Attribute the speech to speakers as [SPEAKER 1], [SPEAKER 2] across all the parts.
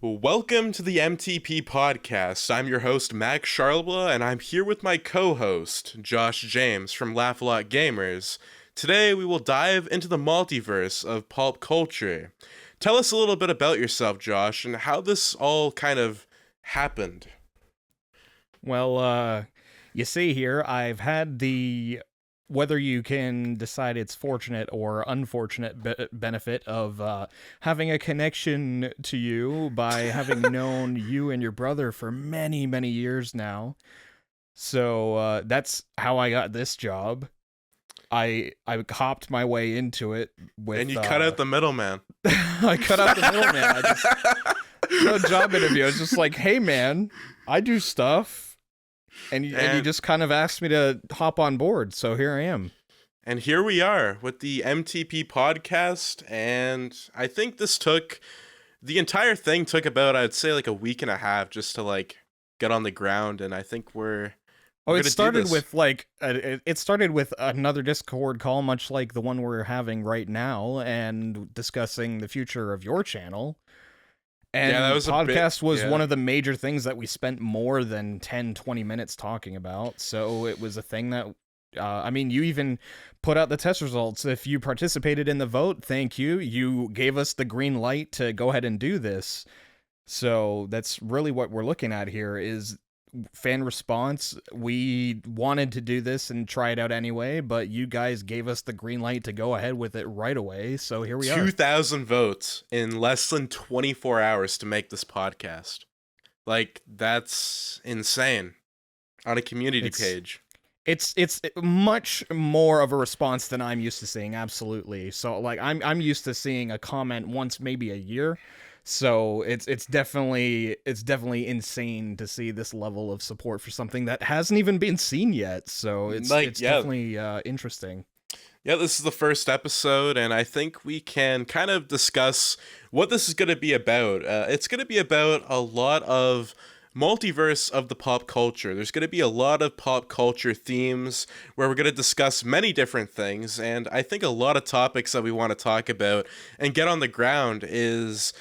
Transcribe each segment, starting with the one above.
[SPEAKER 1] Welcome to the MTP Podcast. I'm your host, Max Charlebois, and I'm here with my co-host, Josh James from Laugh A Lot Gamers. Today, we will dive into the multiverse of pulp culture. Tell us a little bit about yourself, Josh, and how this all kind of happened.
[SPEAKER 2] Well, you see here, I've had whether you can decide it's fortunate or unfortunate benefit of having a connection to you by having known you and your brother for many, many years now. So that's how I got this job. I hopped my way into it with...
[SPEAKER 1] And you cut out the middleman.
[SPEAKER 2] I cut out the middleman. No job interview. I was just like, hey man, I do stuff. And you just kind of asked me to hop on board, so here I am.
[SPEAKER 1] And here we are with the MTP Podcast, and I think the entire thing took about, I'd say, like a week and a half just to, get on the ground, and I think we're
[SPEAKER 2] it started with another Discord call, much like the one we're having right now, and discussing the future of your channel. And
[SPEAKER 1] yeah, that was
[SPEAKER 2] podcast was one of the major things that we spent more than 10, 20 minutes talking about. So it was a thing that, you even put out the test results. If you participated in the vote, thank you. You gave us the green light to go ahead and do this. So that's really what we're looking at here is fan response. We wanted to do this and try it out anyway, but you guys gave us the green light to go ahead with it right away, so here we are.
[SPEAKER 1] 2,000 votes in less than 24 hours to make this podcast. That's insane. On a community page.
[SPEAKER 2] It's much more of a response than I'm used to seeing, absolutely. So I'm used to seeing a comment once maybe a year. So it's definitely insane to see this level of support for something that hasn't even been seen yet. So it's definitely interesting.
[SPEAKER 1] Yeah, this is the first episode, and I think we can kind of discuss what this is going to be about. It's going to be about a lot of multiverse of the pop culture. There's going to be a lot of pop culture themes where we're going to discuss many different things, and I think a lot of topics that we want to talk about and get on the ground is,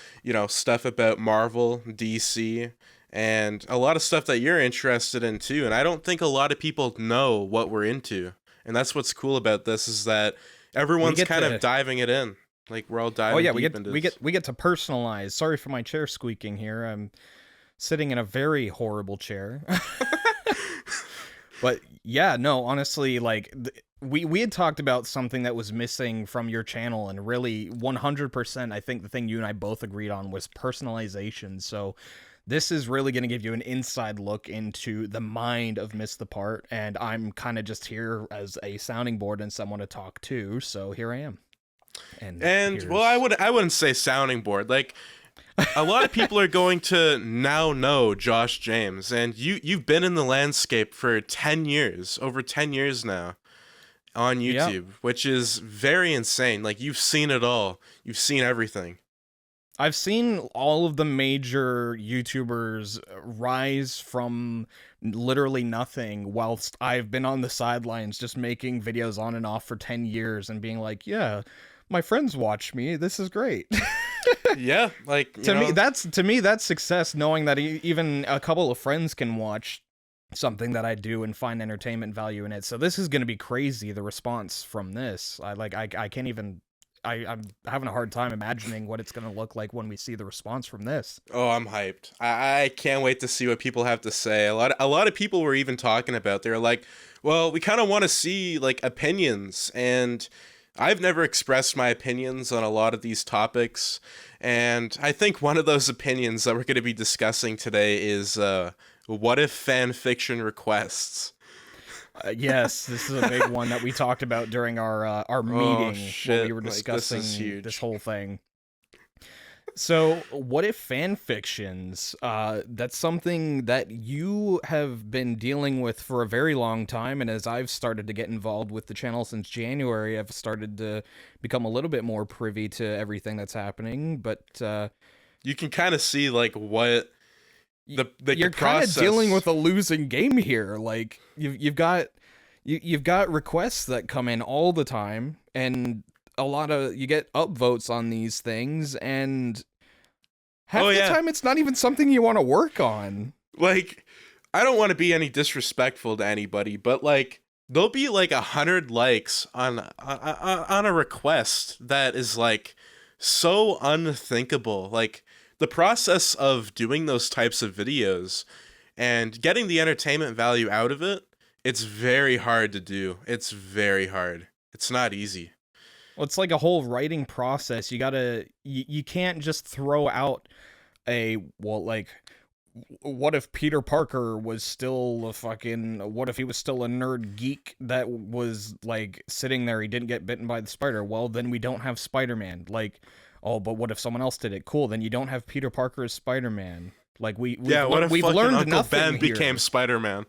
[SPEAKER 1] stuff about Marvel, DC, and a lot of stuff that you're interested in too, and I don't think a lot of people know what we're into, and that's what's cool about this is that everyone's kind of diving it in. We're all diving deep into this.
[SPEAKER 2] We get to personalize. Sorry for my chair squeaking here. I'm sitting in a very horrible chair. But yeah, no, honestly, we had talked about something that was missing from your channel, and really 100%, I think the thing you and I both agreed on was personalization. So this is really going to give you an inside look into the mind of MissedThePart, and I'm kind of just here as a sounding board and someone to talk to, so here I am.
[SPEAKER 1] And well, I wouldn't say sounding board. A lot of people are going to now know Josh James, and you've been in the landscape for 10 years, over 10 years now on YouTube, which is very insane. You've seen it all. You've seen everything.
[SPEAKER 2] I've seen all of the major YouTubers rise from literally nothing whilst I've been on the sidelines just making videos on and off for 10 years and being like, yeah, my friends watch me. This is great.
[SPEAKER 1] Yeah,
[SPEAKER 2] to me that's success, knowing that even a couple of friends can watch something that I do and find entertainment value in it. So this is going to be crazy, the response from this. I can't even I'm having a hard time imagining what it's going to look like when we see the response from this.
[SPEAKER 1] Oh, I'm hyped. I can't wait to see what people have to say. A lot of people were even talking about, they're like, well, we kind of want to see opinions, and I've never expressed my opinions on a lot of these topics, and I think one of those opinions that we're going to be discussing today is what if fan fiction requests?
[SPEAKER 2] Yes, this is a big one that we talked about during our meeting when we were discussing this whole thing. So, what if fan fictions? That's something that you have been dealing with for a very long time, and as I've started to get involved with the channel since January, I've started to become a little bit more privy to everything that's happening. But
[SPEAKER 1] you can kind of see what
[SPEAKER 2] you're kind of dealing with a losing game here. You've got requests that come in all the time, and you get upvotes on these things, and Half
[SPEAKER 1] Oh,
[SPEAKER 2] the
[SPEAKER 1] yeah.
[SPEAKER 2] time, it's not even something you want to work on.
[SPEAKER 1] Like, I don't want to be any disrespectful to anybody, but like, there'll be like 100 likes on a request that is like so unthinkable. Like, the process of doing those types of videos and getting the entertainment value out of it, it's very hard to do. It's very hard. It's not easy.
[SPEAKER 2] Well, it's like a whole writing process. You can't just throw out like, what if Peter Parker was still what if he was still a nerd geek that was like sitting there, he didn't get bitten by the spider? Well, then we don't have Spider-Man. Like, oh, but what if someone else did it? Cool, then you don't have Peter Parker as Spider-Man. Like,
[SPEAKER 1] What if
[SPEAKER 2] we've
[SPEAKER 1] fucking
[SPEAKER 2] learned
[SPEAKER 1] Uncle
[SPEAKER 2] nothing
[SPEAKER 1] Ben
[SPEAKER 2] here.
[SPEAKER 1] became Spider-Man?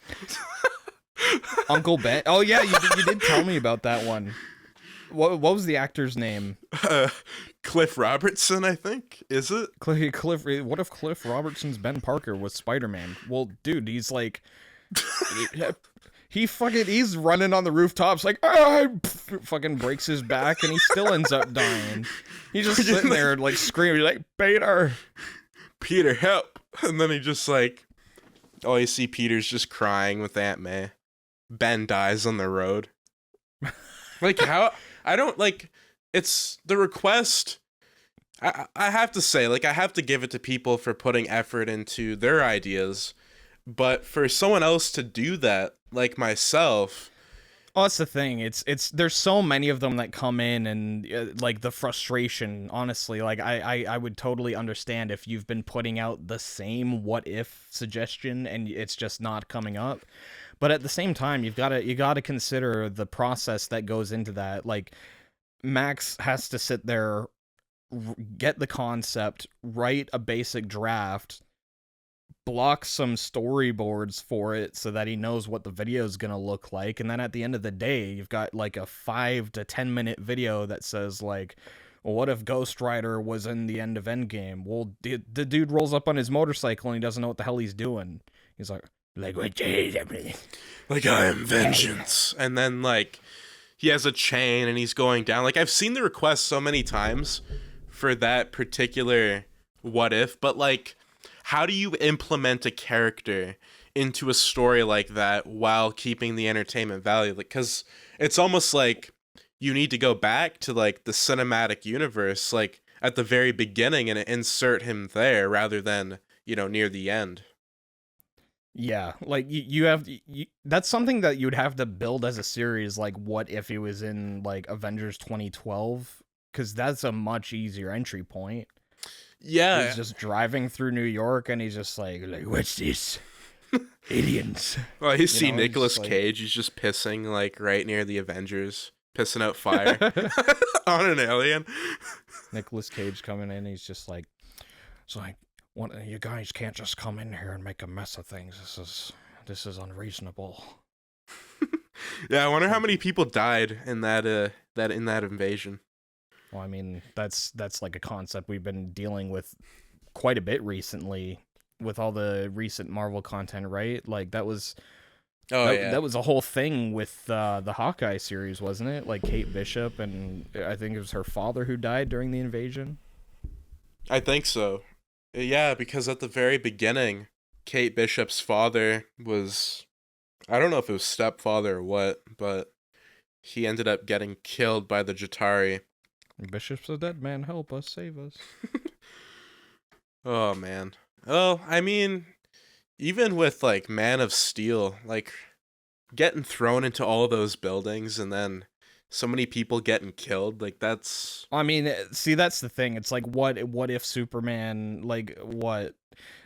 [SPEAKER 2] Uncle Ben? Oh yeah, you did tell me about that one. What was the actor's name?
[SPEAKER 1] Cliff Robertson, I think. Is it?
[SPEAKER 2] Cliff. What if Cliff Robertson's Ben Parker was Spider-Man? Well, dude, he's like, he's running on the rooftops like, fucking breaks his back and he still ends up dying. He's just sitting there like screaming like, Peter,
[SPEAKER 1] help! And then he just like, oh, you see Peter's just crying with Aunt May. Ben dies on the road. Like, how? I don't like. It's the request. I have to say, like, I have to give it to people for putting effort into their ideas, but for someone else to do that, like myself.
[SPEAKER 2] Oh, that's the thing. It's there's so many of them that come in and like the frustration. Honestly, like I would totally understand if you've been putting out the same what if suggestion and it's just not coming up. But at the same time, you gotta consider the process that goes into that. Like, Max has to sit there, get the concept, write a basic draft, block some storyboards for it so that he knows what the video is gonna look like, and then at the end of the day, you've got like a 5 to 10 minute video that says like, well, what if Ghost Rider was in the end of Endgame? Well, the dude rolls up on his motorcycle and he doesn't know what the hell he's doing. He's like what?
[SPEAKER 1] Like, I am vengeance. And then like he has a chain and he's going down. Like, I've seen the request so many times for that particular what if, but like, how do you implement a character into a story like that while keeping the entertainment value? Like, because it's almost like you need to go back to like the cinematic universe, like at the very beginning, and insert him there rather than, near the end.
[SPEAKER 2] Yeah, like that's something that you'd have to build as a series. Like, what if he was in like Avengers 2012? Because that's a much easier entry point.
[SPEAKER 1] Yeah,
[SPEAKER 2] he's just driving through New York and he's just like what's this? Aliens.
[SPEAKER 1] Well, you see Nicolas Cage, he's just pissing like right near the Avengers, pissing out fire on an alien.
[SPEAKER 2] Nicolas Cage coming in, he's just like, it's like, you guys can't just come in here and make a mess of things. This is unreasonable.
[SPEAKER 1] Yeah, I wonder how many people died in that invasion.
[SPEAKER 2] Well, I mean, that's like a concept we've been dealing with quite a bit recently with all the recent Marvel content, right? Like, that was that was a whole thing with the Hawkeye series, wasn't it? Like, Kate Bishop, and I think it was her father who died during the invasion.
[SPEAKER 1] I think so. Yeah, because at the very beginning, Kate Bishop's father was, I don't know if it was stepfather or what, but he ended up getting killed by the Jatari.
[SPEAKER 2] Bishop's a dead man, help us, save us.
[SPEAKER 1] Oh, man. Oh, I mean, even with, like, Man of Steel, like, getting thrown into all those buildings and then so many people getting killed, like, that's...
[SPEAKER 2] I mean, see, that's the thing. It's like, what if Superman, like, what?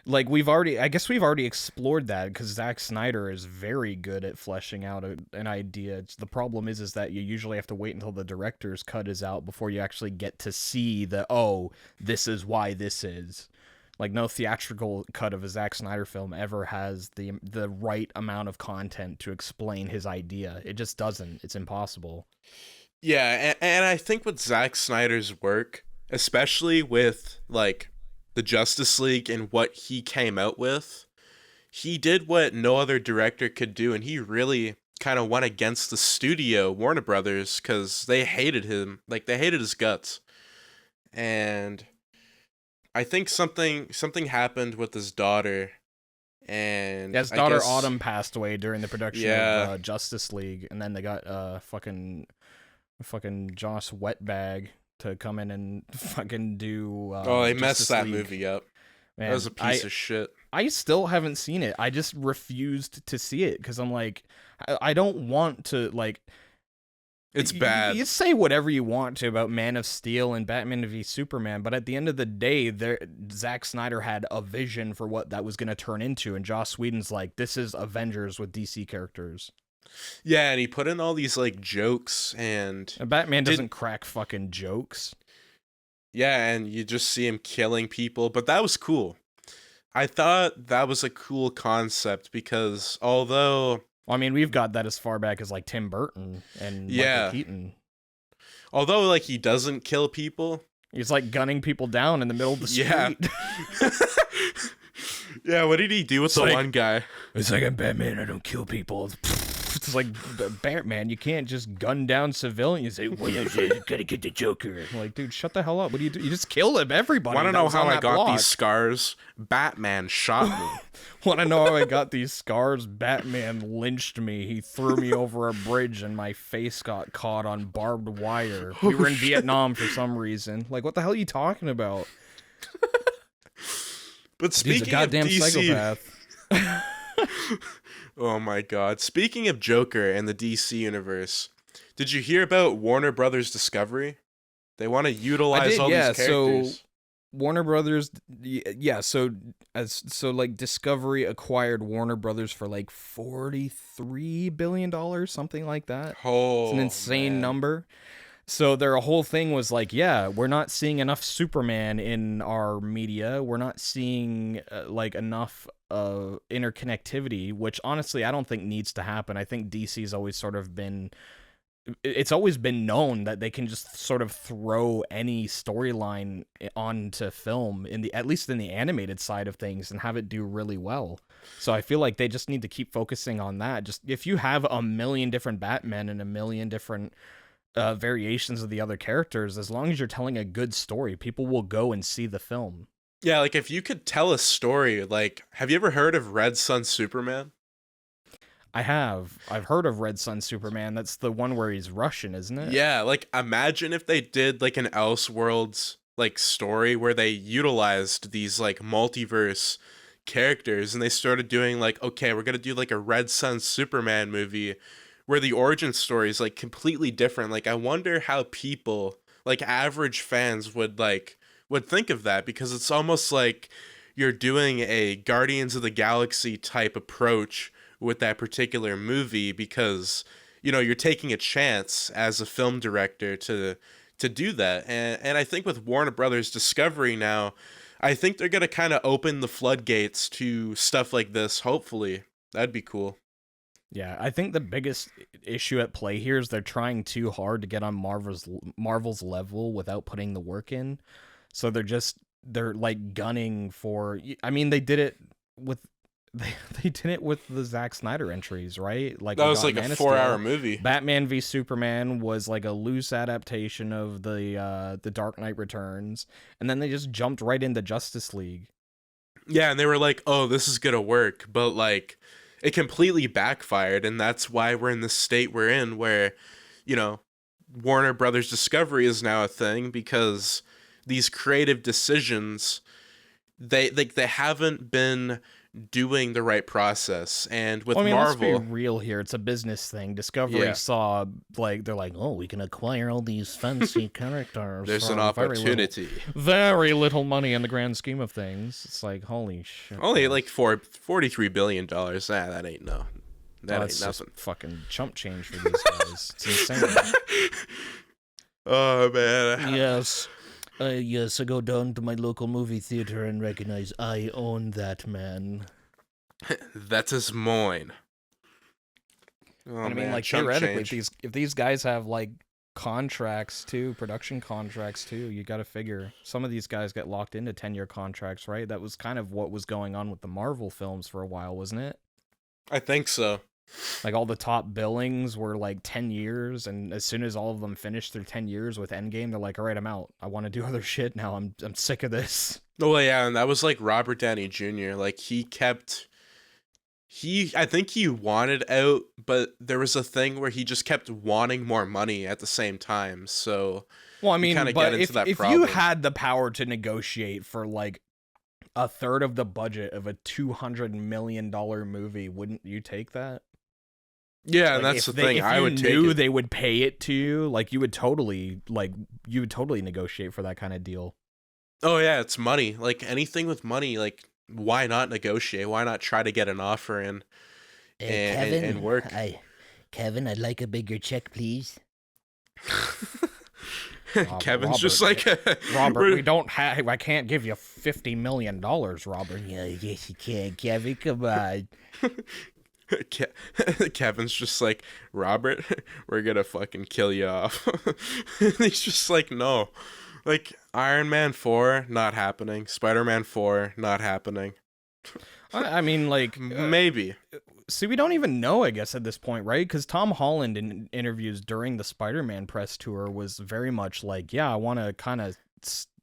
[SPEAKER 2] Like, we've already explored that, because Zack Snyder is very good at fleshing out an idea. The problem is that you usually have to wait until the director's cut is out before you actually get to see this is why this is. Like, no theatrical cut of a Zack Snyder film ever has the right amount of content to explain his idea. It just doesn't. It's impossible.
[SPEAKER 1] Yeah, and I think with Zack Snyder's work, especially with, like, the Justice League and what he came out with, he did what no other director could do, and he really kind of went against the studio, Warner Brothers, because they hated him. Like, they hated his guts. And I think something happened with his daughter, and
[SPEAKER 2] Yeah, his
[SPEAKER 1] I
[SPEAKER 2] daughter
[SPEAKER 1] guess,
[SPEAKER 2] Autumn passed away during the production
[SPEAKER 1] yeah.
[SPEAKER 2] of Justice League, and then they got fucking Joss Wetbag to come in and fucking do
[SPEAKER 1] Oh, they messed
[SPEAKER 2] Justice
[SPEAKER 1] that
[SPEAKER 2] League.
[SPEAKER 1] movie up. That was
[SPEAKER 2] Man,
[SPEAKER 1] a piece of shit.
[SPEAKER 2] I still haven't seen it. I just refused to see it because I'm like, I don't want to, like.
[SPEAKER 1] It's bad.
[SPEAKER 2] You say whatever you want to about Man of Steel and Batman v Superman, but at the end of the day, Zack Snyder had a vision for what that was going to turn into, and Joss Whedon's like, this is Avengers with DC characters.
[SPEAKER 1] Yeah, and he put in all these like jokes, and
[SPEAKER 2] Batman doesn't crack fucking jokes.
[SPEAKER 1] Yeah, and you just see him killing people, but that was cool. I thought that was a cool concept because although
[SPEAKER 2] Well, I mean, we've got that as far back as like Tim Burton and
[SPEAKER 1] Yeah.
[SPEAKER 2] Michael Keaton.
[SPEAKER 1] although like he doesn't kill people,
[SPEAKER 2] He's like gunning people down in the middle of the street.
[SPEAKER 1] Yeah. Yeah, what did he do with
[SPEAKER 2] It's
[SPEAKER 1] the
[SPEAKER 2] like-
[SPEAKER 1] one guy?
[SPEAKER 2] It's like, I'm Batman, I don't kill people. It's like, Batman, you can't just gun down civilians. Say, well, you gotta get the Joker. I'm like, dude, shut the hell up. What do you do? You just killed everybody.
[SPEAKER 1] Want to
[SPEAKER 2] that
[SPEAKER 1] know
[SPEAKER 2] was
[SPEAKER 1] how
[SPEAKER 2] on
[SPEAKER 1] I
[SPEAKER 2] that
[SPEAKER 1] got
[SPEAKER 2] block.
[SPEAKER 1] these scars? Batman shot me.
[SPEAKER 2] Want to know how I got these scars? Batman lynched me. He threw me over a bridge and my face got caught on barbed wire. We were in Vietnam for some reason. Like, what the hell are you talking about?
[SPEAKER 1] But
[SPEAKER 2] He's a
[SPEAKER 1] speaking of
[SPEAKER 2] goddamn
[SPEAKER 1] DC,
[SPEAKER 2] psychopath.
[SPEAKER 1] oh my god. Speaking of Joker and the DC universe, did you hear about Warner Brothers Discovery? They want to utilize all these characters.
[SPEAKER 2] So Warner Brothers, yeah. So like Discovery acquired Warner Brothers for like $43 billion, something like that.
[SPEAKER 1] Oh,
[SPEAKER 2] It's an insane
[SPEAKER 1] man.
[SPEAKER 2] number. So their whole thing was like, yeah, we're not seeing enough Superman in our media. We're not seeing like enough interconnectivity, which honestly I don't think needs to happen. I think DC's always sort of been. It's always been known that they can just sort of throw any storyline onto film at least in the animated side of things and have it do really well. So I feel like they just need to keep focusing on that. Just if you have a million different Batmen and a million different variations of the other characters, as long as you're telling a good story, people will go and see the film.
[SPEAKER 1] Yeah, like if you could tell a story, like, have you ever heard of Red Sun Superman?
[SPEAKER 2] I've heard of Red Sun Superman. That's the one where he's Russian, isn't it?
[SPEAKER 1] Yeah, like imagine if they did like an Elseworlds like story where they utilized these like multiverse characters and they started doing like, okay, we're gonna do like a Red Sun Superman movie where the origin story is like completely different. Like I wonder how people, like average fans, would think of that, because it's almost like you're doing a Guardians of the Galaxy type approach with that particular movie, because you're taking a chance as a film director to do that. And I think with Warner Brothers Discovery now, I think they're gonna kind of open the floodgates to stuff like this. Hopefully, that'd be cool.
[SPEAKER 2] Yeah, I think the biggest issue at play here is they're trying too hard to get on Marvel's level without putting the work in. So they're like gunning for. I mean, they did it with they did it with the Zack Snyder entries, right? Like
[SPEAKER 1] That
[SPEAKER 2] we
[SPEAKER 1] was
[SPEAKER 2] got
[SPEAKER 1] like
[SPEAKER 2] Man
[SPEAKER 1] a
[SPEAKER 2] of
[SPEAKER 1] 4-hour
[SPEAKER 2] Steel.
[SPEAKER 1] movie.
[SPEAKER 2] Batman v Superman was like a loose adaptation of the Dark Knight Returns, and then they just jumped right into Justice League.
[SPEAKER 1] Yeah, and they were like, "Oh, this is gonna work," but like, it completely backfired, and that's why we're in the state we're in, where, Warner Brothers Discovery is now a thing, because these creative decisions, they haven't been doing the right process. And with Marvel,
[SPEAKER 2] let's be real here. It's a business thing. Discovery
[SPEAKER 1] Yeah.
[SPEAKER 2] saw, like, they're like, oh, we can acquire all these fancy characters.
[SPEAKER 1] there's
[SPEAKER 2] for
[SPEAKER 1] an opportunity.
[SPEAKER 2] very little money in the grand scheme of things. It's like, holy shit.
[SPEAKER 1] Only like $43 billion. That ain't no. That
[SPEAKER 2] It's
[SPEAKER 1] ain't
[SPEAKER 2] just
[SPEAKER 1] nothing.
[SPEAKER 2] fucking chump change for these guys. It's insane.
[SPEAKER 1] Oh man.
[SPEAKER 2] Yes. Yes, I go down to my local movie theater and recognize I own that man.
[SPEAKER 1] That is mine. Oh,
[SPEAKER 2] I mean,
[SPEAKER 1] man,
[SPEAKER 2] like,
[SPEAKER 1] chump
[SPEAKER 2] theoretically,
[SPEAKER 1] change.
[SPEAKER 2] if these guys have, like, contracts, too, production contracts, too, you gotta figure. Some of these guys get locked into 10-year contracts, right? That was kind of what was going on with the Marvel films for a while, wasn't it?
[SPEAKER 1] I think so.
[SPEAKER 2] Like all the top billings were like 10 years, and as soon as all of them finished their 10 years with Endgame, they're like, all right, I'm out. I want to do other shit now. I'm sick of this.
[SPEAKER 1] Oh yeah, and that was like Robert Downey Jr. Like I think he wanted out, but there was a thing where he just kept wanting more money at the same time. So
[SPEAKER 2] Well, I
[SPEAKER 1] you kind
[SPEAKER 2] mean,
[SPEAKER 1] of
[SPEAKER 2] but
[SPEAKER 1] get into that
[SPEAKER 2] if
[SPEAKER 1] problem.
[SPEAKER 2] you had the power to negotiate for like a third of the budget of a $200 million movie, wouldn't you take that?
[SPEAKER 1] Yeah, and
[SPEAKER 2] Like
[SPEAKER 1] that's the thing.
[SPEAKER 2] if
[SPEAKER 1] I
[SPEAKER 2] you
[SPEAKER 1] would take
[SPEAKER 2] knew
[SPEAKER 1] it.
[SPEAKER 2] they would pay it to you, like you would totally negotiate for that kind of deal.
[SPEAKER 1] Oh yeah, it's money. Like anything with money, like why not negotiate? Why not try to get an offer in and work?
[SPEAKER 3] Kevin, I'd like a bigger check, please.
[SPEAKER 1] Kevin's
[SPEAKER 2] Robert,
[SPEAKER 1] just like
[SPEAKER 2] Robert, we don't have. I can't give you $50 million, Robert.
[SPEAKER 3] Yeah, yes you can, Kevin. Come on.
[SPEAKER 1] Kevin's just like, Robert, we're gonna fucking kill you off. He's just like, no. Like, Iron Man 4, not happening. Spider-Man 4, not happening.
[SPEAKER 2] I mean, like
[SPEAKER 1] Maybe.
[SPEAKER 2] See, we don't even know, I guess, at this point, right? Because Tom Holland in interviews during the Spider-Man press tour was very much like, yeah, I want to kind of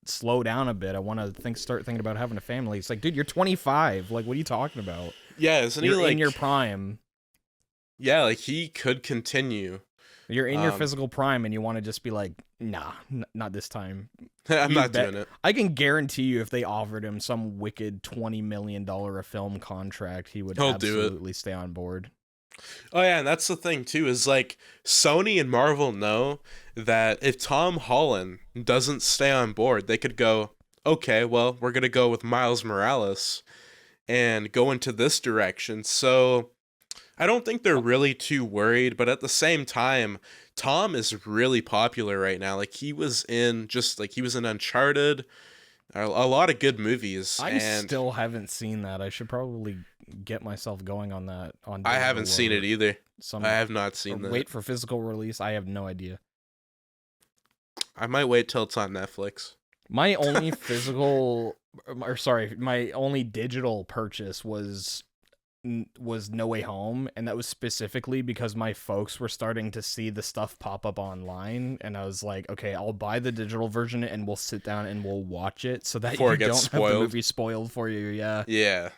[SPEAKER 2] slow down a bit. I want to start thinking about having a family. It's like, dude, you're 25. Like, what are you talking about?
[SPEAKER 1] Yeah, isn't he
[SPEAKER 2] You're
[SPEAKER 1] like
[SPEAKER 2] in your prime.
[SPEAKER 1] Yeah, like he could continue.
[SPEAKER 2] You're in your physical prime, and you want to just be like, nah, not this time.
[SPEAKER 1] I'm not doing it.
[SPEAKER 2] I can guarantee you, if they offered him some wicked $20 million a film contract, he would absolutely stay on board.
[SPEAKER 1] Oh yeah, and that's the thing too, is like Sony and Marvel know that if Tom Holland doesn't stay on board, they could go, okay, well, we're gonna go with Miles Morales and go into this direction. So I don't think they're really too worried, but at the same time, Tom is really popular right now. Like he was in Uncharted, a lot of good movies.
[SPEAKER 2] I
[SPEAKER 1] and
[SPEAKER 2] still haven't seen that. I should probably get myself going on that.
[SPEAKER 1] I haven't seen it either. I have not seen that.
[SPEAKER 2] Wait for physical release. I have no idea.
[SPEAKER 1] I might wait till it's on Netflix.
[SPEAKER 2] My only my only digital purchase was No Way Home, and that was specifically because my folks were starting to see the stuff pop up online, and I was like, okay, I'll buy the digital version and we'll sit down and we'll watch it so that
[SPEAKER 1] Before
[SPEAKER 2] you
[SPEAKER 1] it gets
[SPEAKER 2] don't
[SPEAKER 1] spoiled.
[SPEAKER 2] have the movie spoiled for you.
[SPEAKER 1] Yeah.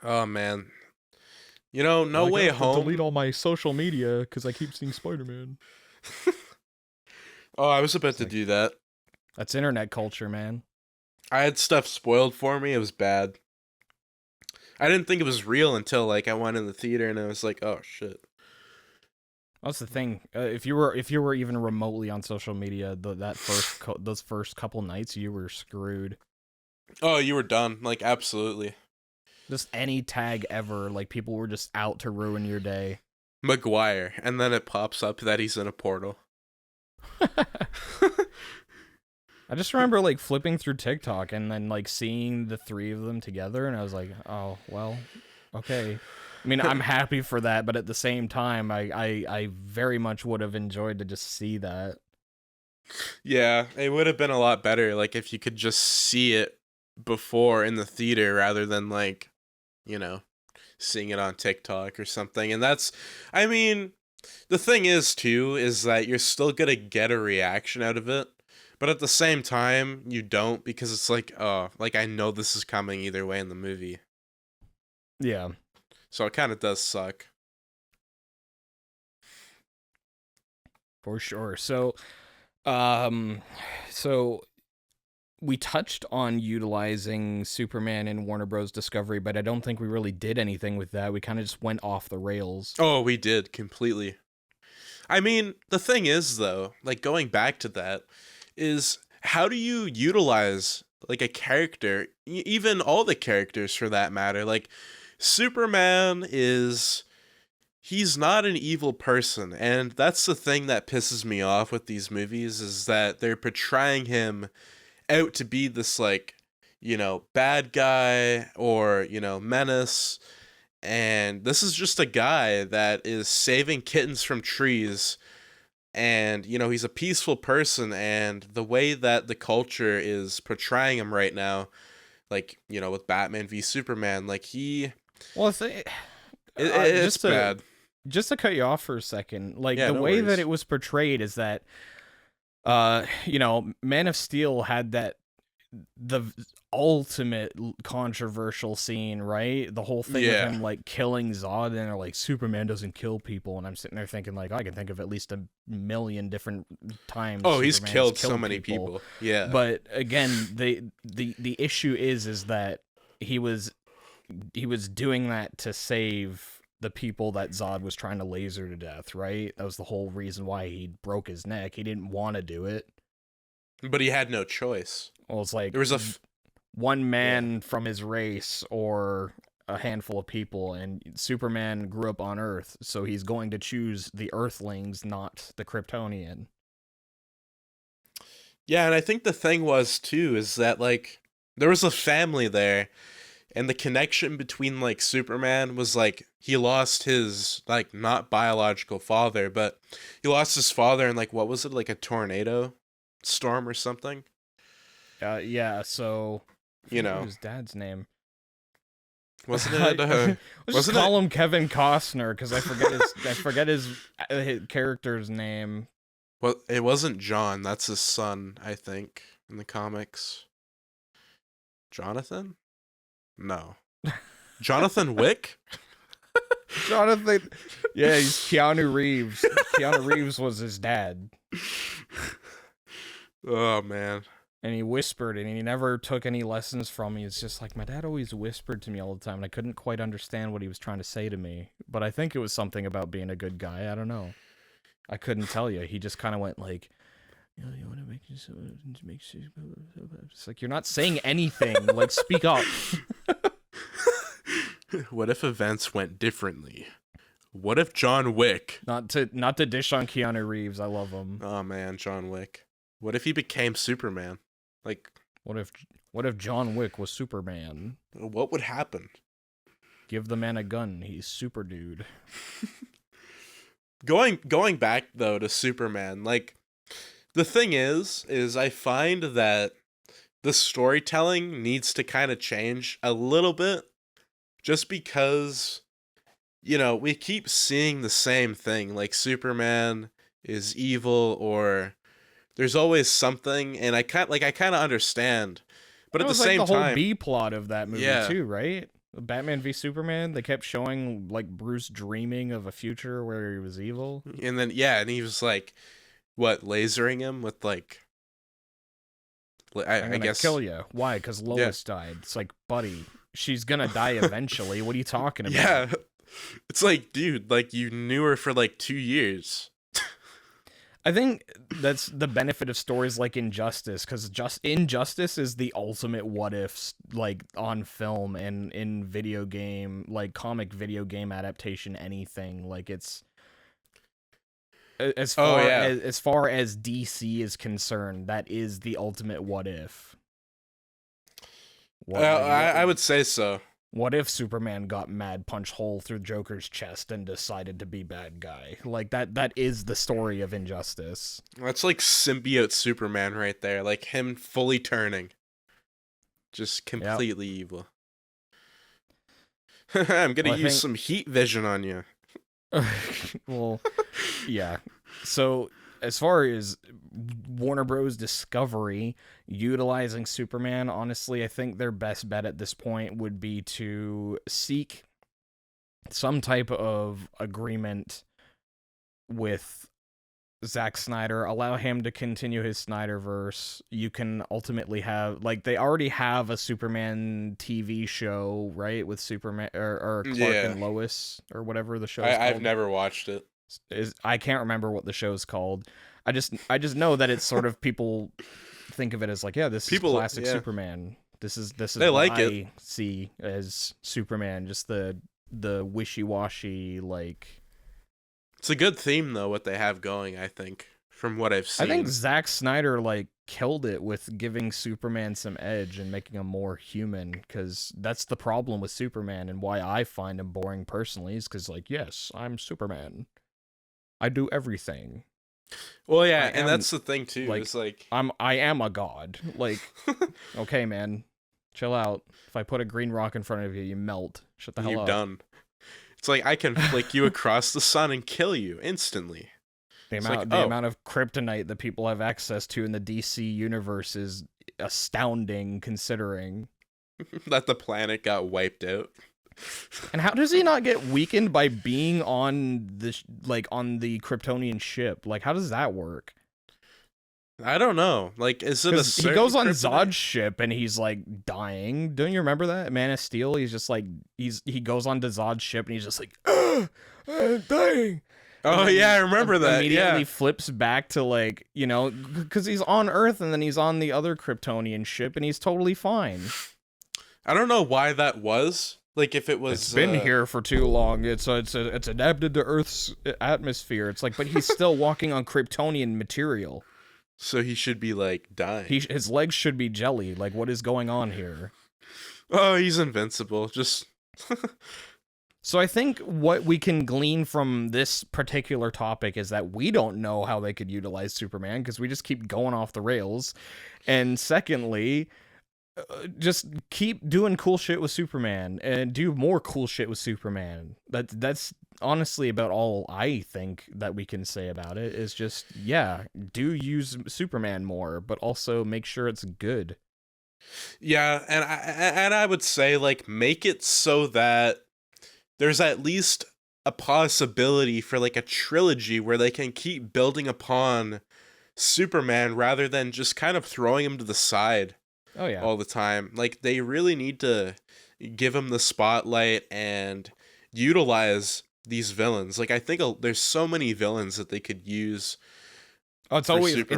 [SPEAKER 1] Oh man. No Way Home.
[SPEAKER 2] Delete all my social media because I keep seeing Spider-Man.
[SPEAKER 1] Oh, I was about to do that.
[SPEAKER 2] That's internet culture, man.
[SPEAKER 1] I had stuff spoiled for me. It was bad. I didn't think it was real until like I went in the theater and I was like, "Oh shit."
[SPEAKER 2] That's the thing. If you were even remotely on social media, those first couple nights, you were screwed.
[SPEAKER 1] Oh, you were done. Like absolutely.
[SPEAKER 2] Just any tag ever, like people were just out to ruin your day.
[SPEAKER 1] Maguire, and then it pops up that he's in a portal.
[SPEAKER 2] I just remember like flipping through TikTok and then like seeing the three of them together, and I was like, oh well, okay. I mean, I'm happy for that, but at the same time, I very much would have enjoyed to just see that.
[SPEAKER 1] Yeah, it would have been a lot better like if you could just see it before in the theater rather than like, seeing it on TikTok or something. And I mean, the thing is too is that you're still gonna get a reaction out of it. But at the same time, you don't, because it's like, oh, like I know this is coming either way in the movie.
[SPEAKER 2] Yeah.
[SPEAKER 1] So it kind of does suck.
[SPEAKER 2] For sure. So we touched on utilizing Superman in Warner Bros. Discovery, but I don't think we really did anything with that. We kind of just went off the rails.
[SPEAKER 1] Oh, we did, completely. I mean, the thing is, though, like going back to that, is how do you utilize like a character, even all the characters for that matter? Like Superman he's not an evil person, and that's the thing that pisses me off with these movies, is that they're portraying him out to be this like, bad guy or, menace. And this is just a guy that is saving kittens from trees. And, he's a peaceful person, and the way that the culture is portraying him right now, like, with Batman v Superman, like
[SPEAKER 2] Well,
[SPEAKER 1] It's bad.
[SPEAKER 2] Just to cut you off for a second, like
[SPEAKER 1] Yeah,
[SPEAKER 2] the
[SPEAKER 1] no
[SPEAKER 2] way
[SPEAKER 1] worries.
[SPEAKER 2] that it was portrayed is that, Man of Steel had the ultimate controversial scene, right? The whole thing
[SPEAKER 1] Yeah.
[SPEAKER 2] of him like killing Zod, and they're like, Superman doesn't kill people, and I'm sitting there thinking like, I can think of at least a million different times.
[SPEAKER 1] Oh, he's
[SPEAKER 2] Superman's
[SPEAKER 1] killed so many people. Yeah.
[SPEAKER 2] But again, the issue is that he was doing that to save the people that Zod was trying to laser to death, right? That was the whole reason why he broke his neck. He didn't want to do it.
[SPEAKER 1] But he had no choice.
[SPEAKER 2] Well, it's like
[SPEAKER 1] There was
[SPEAKER 2] one man from his race or a handful of people, and Superman grew up on Earth, so he's going to choose the Earthlings, not the Kryptonian.
[SPEAKER 1] Yeah, and I think the thing was too is that like there was a family there, and the connection between like Superman was like he lost his like not biological father, but he lost his father in like what was it, like a tornado storm or something?
[SPEAKER 2] Yeah, so
[SPEAKER 1] You know,
[SPEAKER 2] what was his dad's name?
[SPEAKER 1] wasn't it?
[SPEAKER 2] Let's just
[SPEAKER 1] wasn't
[SPEAKER 2] call him Kevin Costner because I forget his character's name.
[SPEAKER 1] Well, it wasn't John. That's his son, I think, in the comics. Jonathan? No. Jonathan Wick?
[SPEAKER 2] Jonathan. Yeah, he's Keanu Reeves. Keanu Reeves was his dad.
[SPEAKER 1] Oh, man.
[SPEAKER 2] And he whispered, and he never took any lessons from me. It's just like, my dad always whispered to me all the time, and I couldn't quite understand what he was trying to say to me. But I think it was something about being a good guy. I don't know. I couldn't tell you. He just kind of went like, you want to make it's like, you're not saying anything. Like, speak up.
[SPEAKER 1] What if events went differently? What if John Wick?
[SPEAKER 2] Not to dish on Keanu Reeves. I love him.
[SPEAKER 1] Oh, man, John Wick. What if he became Superman? Like,
[SPEAKER 2] what if John Wick was Superman?
[SPEAKER 1] what would happen?
[SPEAKER 2] Give the man a gun. He's super dude.
[SPEAKER 1] Going back though to Superman, like the thing is I find that the storytelling needs to kind of change a little bit, just because we keep seeing the same thing, like Superman is evil, or there's always something, and I kind of understand, but at the same time,
[SPEAKER 2] the whole B plot of that movie
[SPEAKER 1] Yeah.
[SPEAKER 2] too, right? Batman v Superman, they kept showing like Bruce dreaming of a future where he was evil.
[SPEAKER 1] And then and he was like, what, lasering him with like,
[SPEAKER 2] I'm
[SPEAKER 1] I
[SPEAKER 2] gonna
[SPEAKER 1] guess
[SPEAKER 2] kill you. Why? Because Lois died. It's like, buddy, she's gonna die eventually. What are you talking about?
[SPEAKER 1] Yeah, it's like, dude, like you knew her for like 2 years.
[SPEAKER 2] I think that's the benefit of stories like Injustice, because Injustice is the ultimate what ifs, like on film and in video game, like comic video game adaptation, anything. Like it's as far as DC is concerned, that is the ultimate what if.
[SPEAKER 1] I would say so.
[SPEAKER 2] What if Superman got mad, punched hole through Joker's chest, and decided to be bad guy? Like that is the story of Injustice.
[SPEAKER 1] That's like symbiote Superman right there, like him fully turning, just completely evil. I'm gonna use some heat vision on you.
[SPEAKER 2] Well, yeah. So as far as Warner Bros. Discovery utilizing Superman, honestly, I think their best bet at this point would be to seek some type of agreement with Zack Snyder, allow him to continue his Snyderverse. You can ultimately have, like, they already have a Superman TV show, right, with Superman or Clark and Lois or whatever the show is called.
[SPEAKER 1] I've never watched it.
[SPEAKER 2] I can't remember what the show's called. I just know that it's sort of, people think of it as like, yeah, this is classic Superman. This is
[SPEAKER 1] they
[SPEAKER 2] what
[SPEAKER 1] like
[SPEAKER 2] I see as Superman, just the wishy-washy, like.
[SPEAKER 1] It's a good theme though, what they have going, I think, from what I've seen.
[SPEAKER 2] I think Zack Snyder like killed it with giving Superman some edge and making him more human, because that's the problem with Superman and why I find him boring personally, is because, like, yes, I'm Superman. I do everything.
[SPEAKER 1] Well, yeah, and that's the thing too.
[SPEAKER 2] Like,
[SPEAKER 1] it's like
[SPEAKER 2] I am a god. Like, okay, man, chill out. If I put a green rock in front of you, you melt. Shut the hell up.
[SPEAKER 1] You're done. It's like, I can flick you across the sun and kill you instantly.
[SPEAKER 2] The
[SPEAKER 1] It's
[SPEAKER 2] amount,
[SPEAKER 1] like, oh.
[SPEAKER 2] amount of kryptonite that people have access to in the DC universe is astounding, considering.
[SPEAKER 1] That the planet got wiped out.
[SPEAKER 2] And how does he not get weakened by being on the on the Kryptonian ship? Like, how does that work?
[SPEAKER 1] I don't know. Like, is it a
[SPEAKER 2] He goes on
[SPEAKER 1] kryptonite?
[SPEAKER 2] Zod's ship and he's like dying. Don't you remember that Man of Steel? He's just like he goes on to Zod's ship and he's just like, I'm dying.
[SPEAKER 1] Oh yeah, I remember that.
[SPEAKER 2] Immediately
[SPEAKER 1] Yeah.
[SPEAKER 2] flips back to, like, you know, because he's on Earth and then he's on the other Kryptonian ship and he's totally fine.
[SPEAKER 1] I don't know why that was. Like, if it was
[SPEAKER 2] It's been here for too long. It's adapted to Earth's atmosphere. It's like, but he's still walking on Kryptonian material.
[SPEAKER 1] So he should be like dying.
[SPEAKER 2] His legs should be jelly. Like, what is going on here?
[SPEAKER 1] Oh, he's invincible. Just
[SPEAKER 2] So I think what we can glean from this particular topic is that we don't know how they could utilize Superman because we just keep going off the rails. And secondly, just keep doing cool shit with Superman and do more cool shit with Superman. That's honestly about all I think that we can say about it is just, yeah, do use Superman more, but also make sure it's good.
[SPEAKER 1] yeah, and I would say, like, make it so that there's at least a possibility for, like, a trilogy where they can keep building upon Superman rather than just kind of throwing him to the side
[SPEAKER 2] Oh yeah.
[SPEAKER 1] all the time. Like, they really need to give him the spotlight and utilize these villains. Like, I think there's so many villains that they could use.
[SPEAKER 2] Oh, it's
[SPEAKER 1] for
[SPEAKER 2] always
[SPEAKER 1] Superman.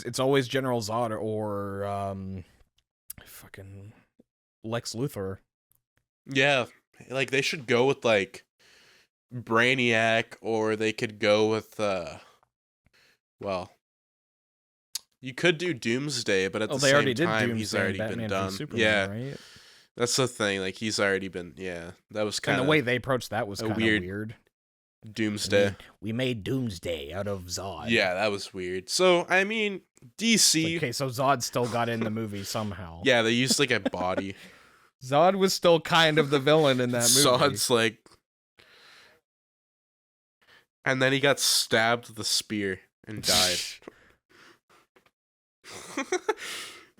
[SPEAKER 2] it's always General Zod or fucking Lex Luthor.
[SPEAKER 1] Yeah, like, they should go with, like, Brainiac, or they could go with well, you could do Doomsday, but at
[SPEAKER 2] Oh,
[SPEAKER 1] the
[SPEAKER 2] they
[SPEAKER 1] same
[SPEAKER 2] already did
[SPEAKER 1] time
[SPEAKER 2] Doomsday
[SPEAKER 1] he's
[SPEAKER 2] and
[SPEAKER 1] already
[SPEAKER 2] Batman
[SPEAKER 1] been
[SPEAKER 2] v
[SPEAKER 1] done.
[SPEAKER 2] Superman,
[SPEAKER 1] Yeah,
[SPEAKER 2] right?
[SPEAKER 1] that's the thing. Like, he's already been. Yeah, that was
[SPEAKER 2] And
[SPEAKER 1] kind
[SPEAKER 2] the
[SPEAKER 1] of
[SPEAKER 2] way they approached that was
[SPEAKER 1] a
[SPEAKER 2] kind of
[SPEAKER 1] weird-
[SPEAKER 2] weird.
[SPEAKER 1] Doomsday.
[SPEAKER 3] We made Doomsday out of Zod.
[SPEAKER 1] Yeah, that was weird. So I mean, DC.
[SPEAKER 2] Okay, so Zod still got in the movie somehow.
[SPEAKER 1] Yeah, they used like a body.
[SPEAKER 2] Zod was still kind of the villain in that movie.
[SPEAKER 1] Zod's like, and then he got stabbed with a spear and died.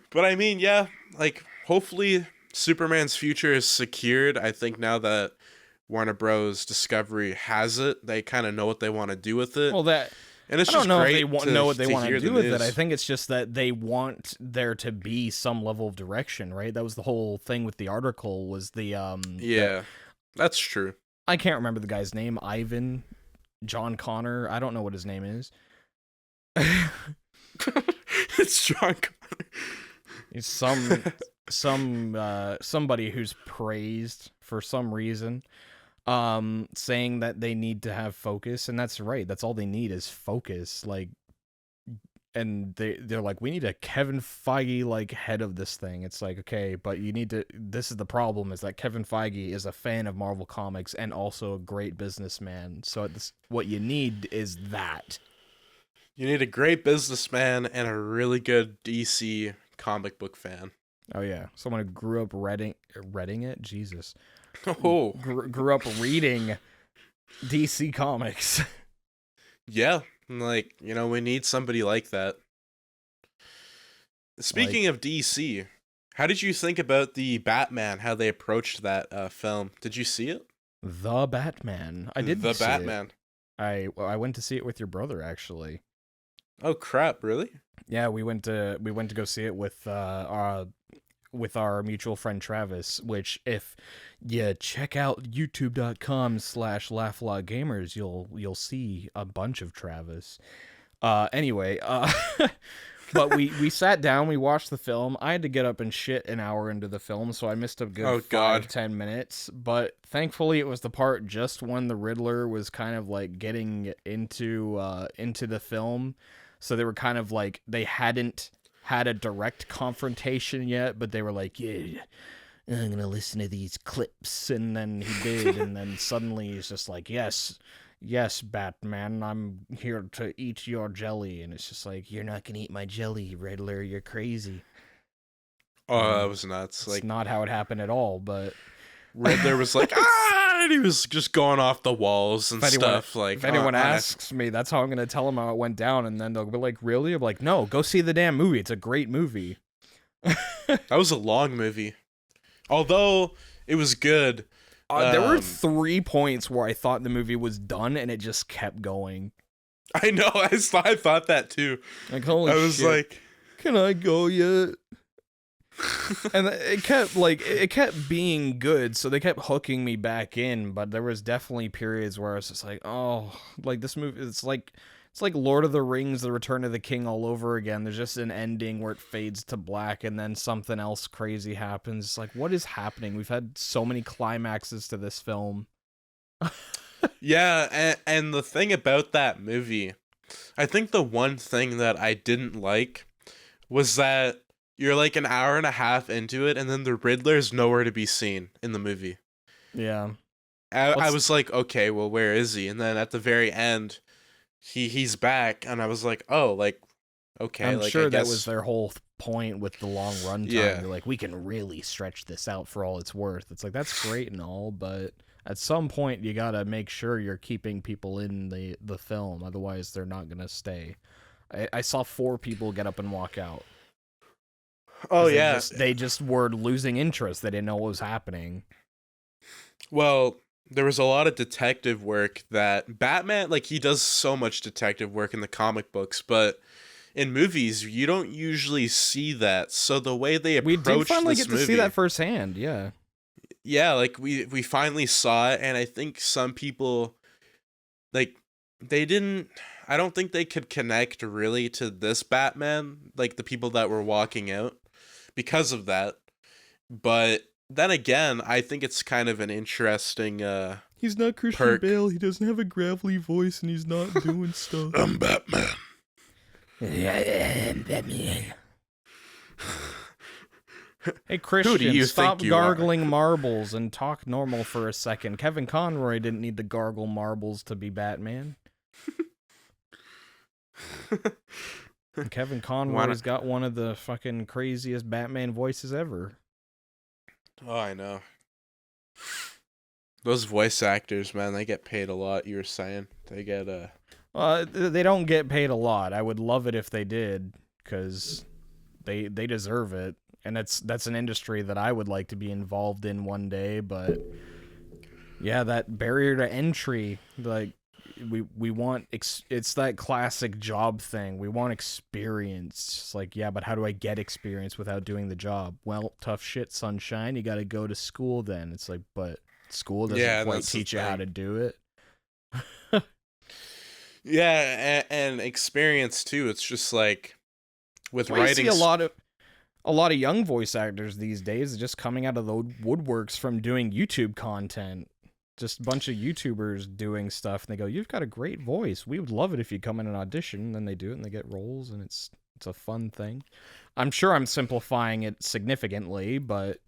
[SPEAKER 1] But I mean, yeah, like, hopefully Superman's future is secured. I think now that Warner Bros. Discovery has it, they kind of know what they want to do with it.
[SPEAKER 2] Well, that
[SPEAKER 1] And it's
[SPEAKER 2] I don't
[SPEAKER 1] just
[SPEAKER 2] know if
[SPEAKER 1] great
[SPEAKER 2] they know what they
[SPEAKER 1] to
[SPEAKER 2] want to
[SPEAKER 1] hear
[SPEAKER 2] do
[SPEAKER 1] the
[SPEAKER 2] with it.
[SPEAKER 1] news.
[SPEAKER 2] I think it's just that they want there to be some level of direction, right? That was the whole thing with the article. Was the
[SPEAKER 1] Yeah, that's true.
[SPEAKER 2] I can't remember the guy's name. Ivan, John Connor. I don't know what his name is.
[SPEAKER 1] It's John Connor.
[SPEAKER 2] He's somebody who's praised for some reason, saying that they need to have focus, and that's right. That's all they need is focus. Like, and they're like, we need a Kevin Feige like head of this thing. It's like, okay, but you need to. This is the problem: is that Kevin Feige is a fan of Marvel Comics and also a great businessman. So what you need is that.
[SPEAKER 1] You need a great businessman and a really good DC comic book fan.
[SPEAKER 2] Oh yeah, someone who grew up reading it. Jesus.
[SPEAKER 1] Oh,
[SPEAKER 2] Grew up reading DC Comics.
[SPEAKER 1] yeah. Like, you know, we need somebody like that. Speaking of DC, how did you think about the Batman, how they approached that film? Did you see it?
[SPEAKER 2] The Batman. I did
[SPEAKER 1] The
[SPEAKER 2] see
[SPEAKER 1] Batman.
[SPEAKER 2] it. I went to see it with your brother, actually.
[SPEAKER 1] Oh, crap, really?
[SPEAKER 2] Yeah, we went to go see it with our mutual friend Travis, which if you check out youtube.com/laughlotgamers, you'll see a bunch of Travis. Anyway, but we sat down, we watched the film. I had to get up and shit an hour into the film, so I missed a good 5-10 minutes. But thankfully, it was the part just when the Riddler was kind of like getting into the film. So they were kind of like, they hadn't had a direct confrontation yet, but they were like, yeah, I'm gonna listen to these clips. And then he did, and then suddenly he's just like, yes, Batman, I'm here to eat your jelly. And it's just like,
[SPEAKER 3] You're not gonna eat my jelly, Riddler. You're crazy.
[SPEAKER 1] Oh, that was nuts.
[SPEAKER 2] it's
[SPEAKER 1] Like,
[SPEAKER 2] not how it happened at all, but
[SPEAKER 1] Riddler was like, ah! And he was just going off the walls and stuff. Like,
[SPEAKER 2] if anyone asks me, that's how I'm gonna tell them how it went down, and then they'll be like, "Really?" I'm like, "No, go see the damn movie. It's a great movie."
[SPEAKER 1] That was a long movie, although it was good.
[SPEAKER 2] There were 3 points where I thought the movie was done, and it just kept going.
[SPEAKER 1] I know. I thought that too.
[SPEAKER 2] Like, holy shit. I was like, "Can I go yet?" And it kept being good, so they kept hooking me back in, but there was definitely periods where I was just like, oh, like this movie, it's like Lord of the Rings, The Return of the King all over again. There's just an ending where it fades to black and then something else crazy happens. It's like, what is happening? We've had so many climaxes to this film.
[SPEAKER 1] Yeah, and the thing about that movie, I think the one thing that I didn't like was that you're like an hour and a half into it, and then the Riddler's nowhere to be seen in the movie.
[SPEAKER 2] Yeah.
[SPEAKER 1] I was like, okay, well, where is he? And then at the very end, he's back, and I was like, oh, like, okay.
[SPEAKER 2] I'm
[SPEAKER 1] like,
[SPEAKER 2] sure
[SPEAKER 1] I guess...
[SPEAKER 2] that was their whole point with the long runtime.
[SPEAKER 1] Yeah.
[SPEAKER 2] They're like, we can really stretch this out for all it's worth. It's like, that's great and all, but at some point, you gotta make sure you're keeping people in the film. Otherwise, they're not gonna stay. I saw 4 people get up and walk out.
[SPEAKER 1] Oh, yeah.
[SPEAKER 2] They just were losing interest. They didn't know what was happening.
[SPEAKER 1] Well, there was a lot of detective work that Batman, like, he does so much detective work in the comic books, but in movies, you don't usually see that. So the way they approach this movie... We did
[SPEAKER 2] finally get to see that firsthand, yeah.
[SPEAKER 1] Yeah, like, we finally saw it, and I think some people, like, they didn't... I don't think they could connect really to this Batman, like, the people that were walking out, because of that. But then again, I think it's kind of an interesting
[SPEAKER 2] he's not Christian Bale, he doesn't have a gravelly voice, and he's not doing stuff.
[SPEAKER 1] I'm Batman.
[SPEAKER 3] Yeah, I'm Batman.
[SPEAKER 2] Hey, Christian, stop
[SPEAKER 1] think you
[SPEAKER 2] gargling marbles and talk normal for a second. Kevin Conroy didn't need to gargle marbles to be Batman. Kevin Conroy's got one of the fucking craziest Batman voices ever.
[SPEAKER 1] Oh, I know. Those voice actors, man, they get paid a lot, you were saying. They get
[SPEAKER 2] they don't get paid a lot. I would love it if they did, because they deserve it. And that's an industry that I would like to be involved in one day, but yeah, that barrier to entry, like, we want it's that classic job thing. We want experience. It's like, yeah, but how do I get experience without doing the job? Well, tough shit, sunshine. You got to go to school then. It's like, but school doesn't quite teach you how to do it.
[SPEAKER 1] Yeah, and experience too. It's just like with
[SPEAKER 2] writing. I see a lot of young voice actors these days just coming out of the woodworks from doing YouTube content. Just a bunch of YouTubers doing stuff, and they go, "You've got a great voice. We would love it if you come in and audition." And then they do it, and they get roles, and it's a fun thing. I'm sure I'm simplifying it significantly, but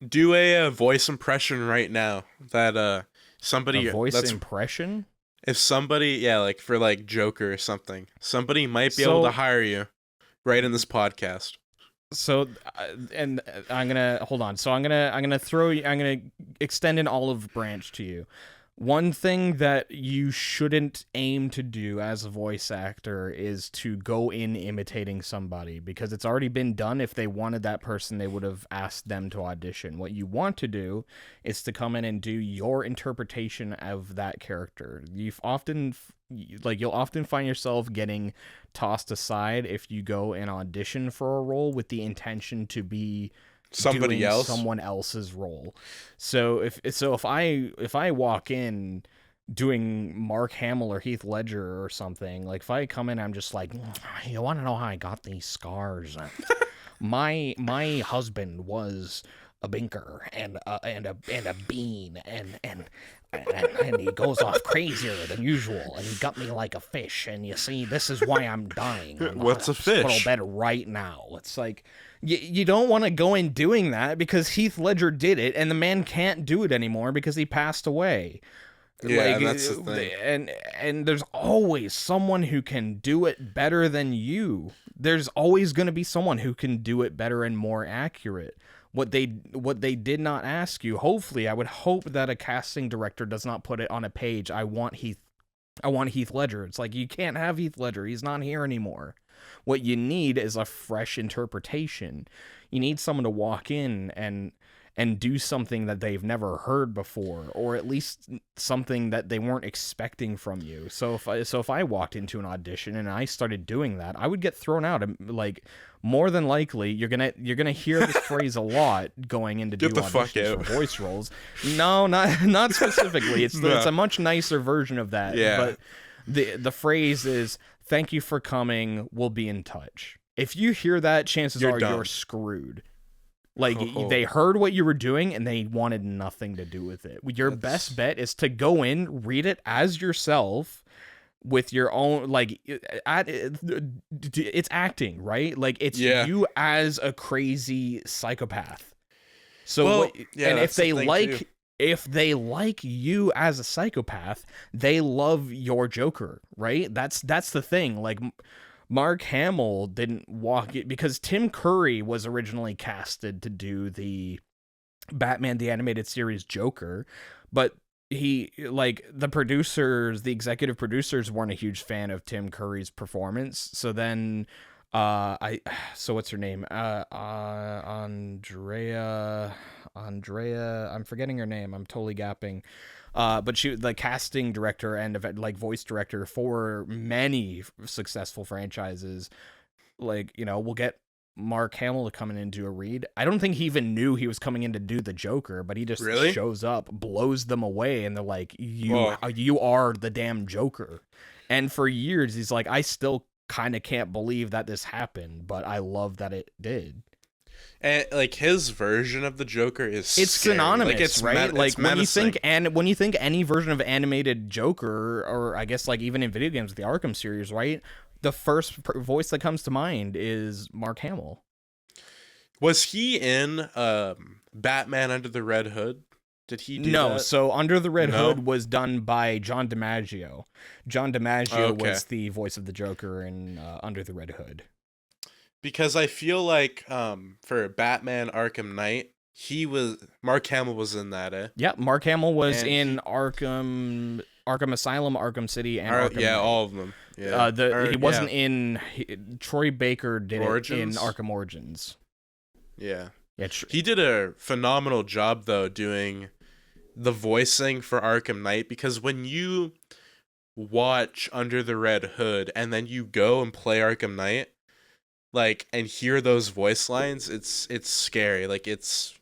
[SPEAKER 1] do a voice impression right now. That somebody
[SPEAKER 2] a voice impression.
[SPEAKER 1] If somebody, yeah, like for like Joker or something, somebody might be able to hire you right in this podcast.
[SPEAKER 2] So, and I'm gonna hold on. So I'm gonna extend an olive branch to you. One thing that you shouldn't aim to do as a voice actor is to go in imitating somebody, because it's already been done. If they wanted that person, they would have asked them to audition. What you want to do is to come in and do your interpretation of that character. You'll often find yourself getting tossed aside if you go and audition for a role with the intention to be someone else's role. So if I walk in doing Mark Hamill or Heath Ledger or something, like if I come in, I'm just like, you want to know how I got these scars? my husband was a binker and a bean and he goes off crazier than usual, and he got me like a fish, and you see, this is why I'm dying.
[SPEAKER 1] What's a fish?
[SPEAKER 2] Hospital bed right now. It's like, you don't want to go in doing that, because Heath Ledger did it, and the man can't do it anymore because he passed away.
[SPEAKER 1] Yeah, that's the thing.
[SPEAKER 2] And there's always someone who can do it better than you. There's always going to be someone who can do it better and more accurate. What they did not ask you, hopefully, I would hope that a casting director does not put it on a page, I want Heath Ledger. It's like, you can't have Heath Ledger. He's not here anymore. What you need is a fresh interpretation. You need someone to walk in and do something that they've never heard before, or at least something that they weren't expecting from you. So if I walked into an audition and I started doing that, I would get thrown out. Like, more than likely, you're gonna hear this phrase a lot going into do auditions for voice roles. No, not specifically. It's a much nicer version of that.
[SPEAKER 1] Yeah.
[SPEAKER 2] But the phrase is, "Thank you for coming. We'll be in touch." If you hear that, chances are you're screwed. Like, they heard what you were doing, and they wanted nothing to do with it. Your best bet is to go in, read it as yourself, with your own, like, it's acting, right? Like, it's you as a crazy psychopath. So, and if they like you as a psychopath, they love your Joker, right? That's the thing. Like, Mark Hamill didn't walk it because Tim Curry was originally casted to do the Batman the Animated Series Joker, but the executive producers weren't a huge fan of Tim Curry's performance. So then so what's her name? Andrea, I'm forgetting her name. I'm totally gapping. But she, the casting director and like voice director for many successful franchises, like, we'll get Mark Hamill to come in and do a read. I don't think he even knew he was coming in to do the Joker, but he just shows up, blows them away, and they're like, you are the damn Joker. And for years, he's like, I still kind of can't believe that this happened, but I love that it did.
[SPEAKER 1] And like, his version of the Joker is
[SPEAKER 2] it's
[SPEAKER 1] scary.
[SPEAKER 2] synonymous,
[SPEAKER 1] like, it's
[SPEAKER 2] right? Like, when you think any version of animated Joker, or I guess like even in video games, the Arkham series, right? The first voice that comes to mind is Mark Hamill.
[SPEAKER 1] Was he in Batman Under the Red Hood? Did he do that?
[SPEAKER 2] So Under the Red Hood was done by John DiMaggio. John DiMaggio was the voice of the Joker in Under the Red Hood.
[SPEAKER 1] Because I feel like for Batman Arkham Knight, Mark Hamill was in that, eh?
[SPEAKER 2] Yeah, Mark Hamill was in Arkham Asylum, Arkham City, and Arkham Knight.
[SPEAKER 1] All of them. Yeah.
[SPEAKER 2] He wasn't in... Troy Baker did
[SPEAKER 1] Origins?
[SPEAKER 2] it in Arkham Origins.
[SPEAKER 1] Yeah.
[SPEAKER 2] Yeah,
[SPEAKER 1] he did a phenomenal job, though, doing the voicing for Arkham Knight, because when you watch Under the Red Hood and then you go and play Arkham Knight, like, and hear those voice lines, it's scary. Like, it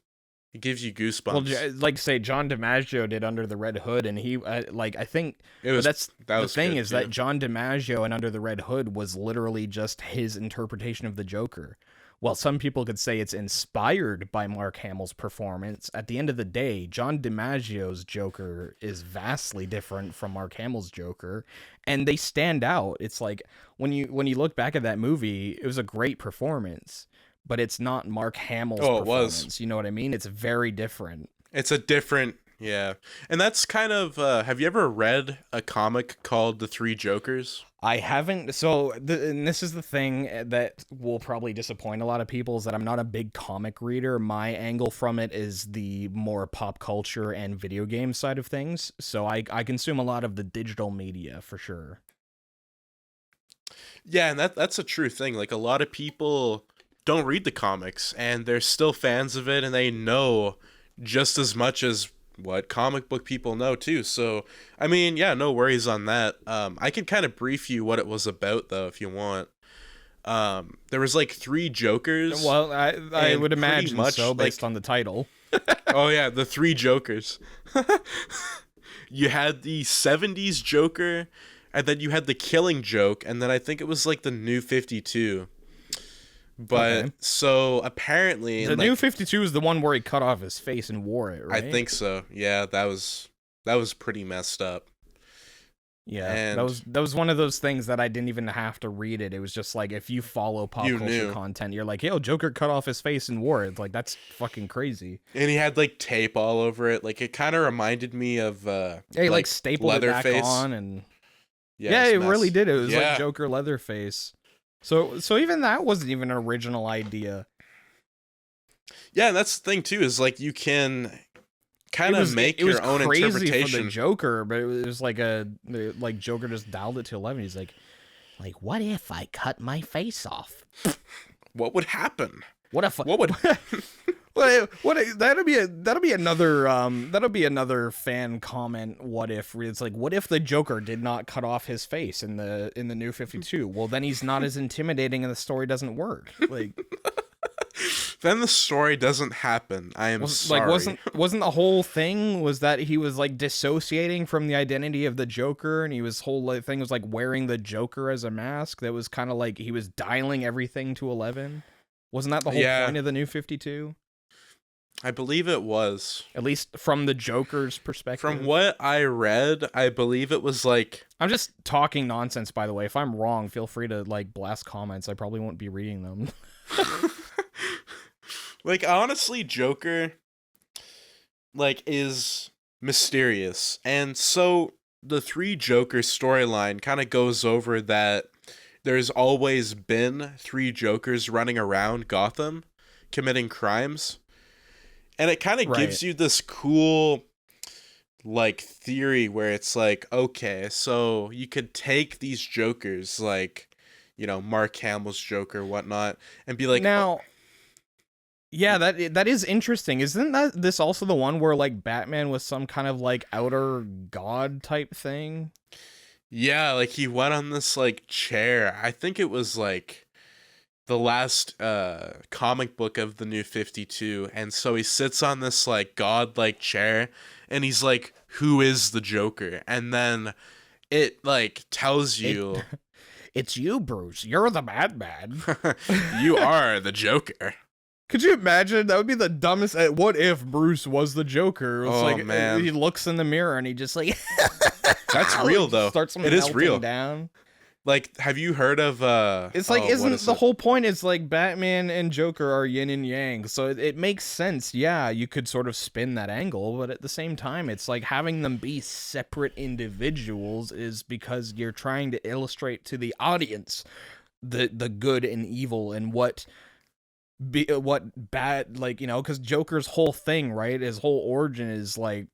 [SPEAKER 1] gives you goosebumps.
[SPEAKER 2] Well, like, say John DiMaggio did Under the Red Hood, and he I think that John DiMaggio in Under the Red Hood was literally just his interpretation of the Joker. While some people could say it's inspired by Mark Hamill's performance, at the end of the day, John DiMaggio's Joker is vastly different from Mark Hamill's Joker, and they stand out. It's like, when you look back at that movie, it was a great performance, but it's not Mark Hamill's performance. Was. You know what I mean? It's very different.
[SPEAKER 1] It's a different, yeah. And that's kind of, have you ever read a comic called The Three Jokers?
[SPEAKER 2] I haven't. So, and this is the thing that will probably disappoint a lot of people, is that I'm not a big comic reader. My angle from it is the more pop culture and video game side of things. So I consume a lot of the digital media, for sure.
[SPEAKER 1] Yeah, and that's a true thing. Like, a lot of people don't read the comics, and they're still fans of it, and they know just as much as what comic book people know too. So, I mean, yeah, no worries on that. I can kind of brief you what it was about, though, if you want. There was like three Jokers.
[SPEAKER 2] Well, I would imagine so, based on the title.
[SPEAKER 1] Oh yeah, the three Jokers. You had the 70s Joker, and then you had the Killing Joke, and then I think it was like the New 52. But so apparently
[SPEAKER 2] the New 52 is the one where he cut off his face and wore it, right?
[SPEAKER 1] I think so. Yeah, that was pretty messed up.
[SPEAKER 2] Yeah,
[SPEAKER 1] And
[SPEAKER 2] that was one of those things that I didn't even have to read it. It was just like, if you follow pop
[SPEAKER 1] You
[SPEAKER 2] culture
[SPEAKER 1] knew.
[SPEAKER 2] content, you're like, yo, Joker cut off his face in war. It's like, that's fucking crazy.
[SPEAKER 1] And he had like tape all over it. Like it kind of reminded me of
[SPEAKER 2] Yeah, he like stapled it back
[SPEAKER 1] Leatherface.
[SPEAKER 2] on, and
[SPEAKER 1] Yeah,
[SPEAKER 2] yeah,
[SPEAKER 1] it's
[SPEAKER 2] it really
[SPEAKER 1] mess.
[SPEAKER 2] did. It was
[SPEAKER 1] Yeah.
[SPEAKER 2] like Joker Leatherface. So even that wasn't even an original idea.
[SPEAKER 1] Yeah, and that's the thing too, is like you can kind of make your own
[SPEAKER 2] crazy for
[SPEAKER 1] interpretation.
[SPEAKER 2] the Joker, but it was like like Joker just dialed it to 11. He's like,
[SPEAKER 3] What if I cut my face off?
[SPEAKER 1] What would happen?
[SPEAKER 2] what if
[SPEAKER 1] What would
[SPEAKER 2] that'll be another fan comment. What if it's like, what if the Joker did not cut off his face in the New 52? Well, then he's not as intimidating and the story doesn't work. Like,
[SPEAKER 1] then the story doesn't happen. I am sorry.
[SPEAKER 2] like wasn't the whole thing was that he was like dissociating from the identity of the Joker, and he was whole thing was like wearing the Joker as a mask that was kind of like he was dialing everything to 11. Wasn't that the whole point of the New 52?
[SPEAKER 1] I believe it was.
[SPEAKER 2] At least from the Joker's perspective.
[SPEAKER 1] From what I read, I believe it was like
[SPEAKER 2] I'm just talking nonsense, by the way. If I'm wrong, feel free to like blast comments. I probably won't be reading them.
[SPEAKER 1] like honestly, Joker like is mysterious. And so the three Joker storyline kind of goes over that there's always been three Jokers running around Gotham committing crimes. And it kind of gives you this cool like theory where it's like, okay, so you could take these Jokers, like, you know, Mark Hamill's Joker, whatnot, and be like,
[SPEAKER 2] now, yeah, that is interesting. Isn't this also the one where like Batman was some kind of like outer god type thing?
[SPEAKER 1] yeah, like he went on this like chair. I think it was like the last comic book of the New 52, and so he sits on this like god-like chair, and he's like, who is the Joker? And then it like tells you
[SPEAKER 3] It's you, Bruce. You're the Batman.
[SPEAKER 1] you are the Joker.
[SPEAKER 2] Could you imagine? That would be the dumbest. What if Bruce was the Joker? It was
[SPEAKER 1] Oh,
[SPEAKER 2] like,
[SPEAKER 1] man.
[SPEAKER 2] he looks in the mirror and he just like
[SPEAKER 1] That's real though.
[SPEAKER 2] starts
[SPEAKER 1] It is
[SPEAKER 2] melting
[SPEAKER 1] real.
[SPEAKER 2] down.
[SPEAKER 1] Like, have you heard of
[SPEAKER 2] It's like,
[SPEAKER 1] what
[SPEAKER 2] isn't
[SPEAKER 1] is
[SPEAKER 2] the
[SPEAKER 1] it?
[SPEAKER 2] whole point is like Batman and Joker are yin and yang, so it makes sense. Yeah, you could sort of spin that angle, but at the same time, it's like having them be separate individuals is because you're trying to illustrate to the audience the good and evil and what bad, like, you know, because Joker's whole thing, right, his whole origin is like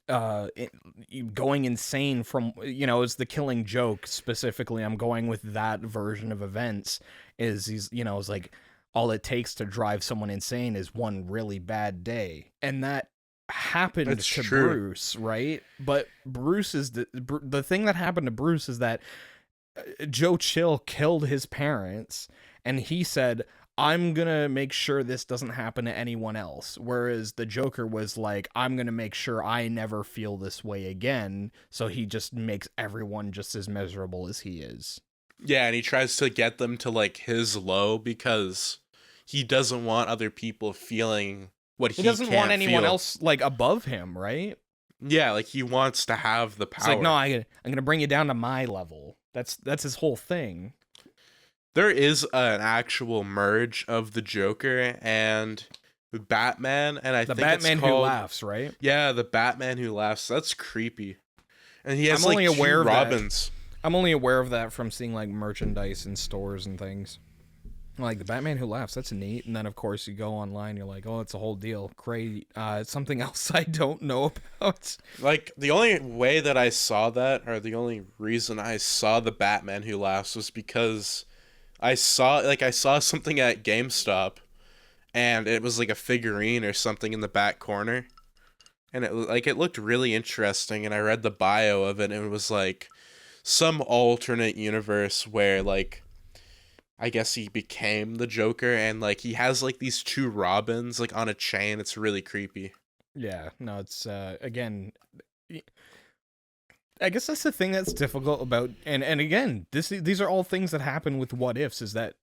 [SPEAKER 2] going insane from, you know, is the Killing Joke specifically. I'm going with that version of events. Is he's, you know, it's like all it takes to drive someone insane is one really bad day, and that happened
[SPEAKER 1] That's
[SPEAKER 2] to
[SPEAKER 1] true.
[SPEAKER 2] Bruce, right? But Bruce is the thing that happened to Bruce is that Joe Chill killed his parents, and he said, I'm gonna make sure this doesn't happen to anyone else. Whereas the Joker was like, I'm gonna make sure I never feel this way again. So he just makes everyone just as miserable as he is.
[SPEAKER 1] Yeah, and he tries to get them to like his low because he doesn't want other people feeling what he
[SPEAKER 2] doesn't want
[SPEAKER 1] can't
[SPEAKER 2] anyone
[SPEAKER 1] feel.
[SPEAKER 2] else like above him, right?
[SPEAKER 1] Yeah, like he wants to have the power.
[SPEAKER 2] It's like, no, I'm gonna bring you down to my level. That's his whole thing.
[SPEAKER 1] There is an actual merge of the Joker and Batman, and I
[SPEAKER 2] The
[SPEAKER 1] think
[SPEAKER 2] Batman
[SPEAKER 1] it's
[SPEAKER 2] who
[SPEAKER 1] called,
[SPEAKER 2] laughs, right?
[SPEAKER 1] Yeah, the Batman who laughs. That's creepy. And he has
[SPEAKER 2] I'm
[SPEAKER 1] like
[SPEAKER 2] only
[SPEAKER 1] two
[SPEAKER 2] aware of that.
[SPEAKER 1] Robins.
[SPEAKER 2] I'm only aware of that from seeing like merchandise in stores and things. Like the Batman who laughs, that's neat. And then of course you go online, you're like, oh, it's a whole deal. Great. It's something else I don't know about.
[SPEAKER 1] Like the only way that I saw that, or the only reason I saw the Batman who laughs, was because I saw something at GameStop, and it was like a figurine or something in the back corner, and it looked really interesting. And I read the bio of it, and it was like some alternate universe where like I guess he became the Joker, and like he has like these two Robins like on a chain. It's really creepy.
[SPEAKER 2] Yeah, no, it's again, I guess that's the thing that's difficult about, and again, these are all things that happen with what ifs, is that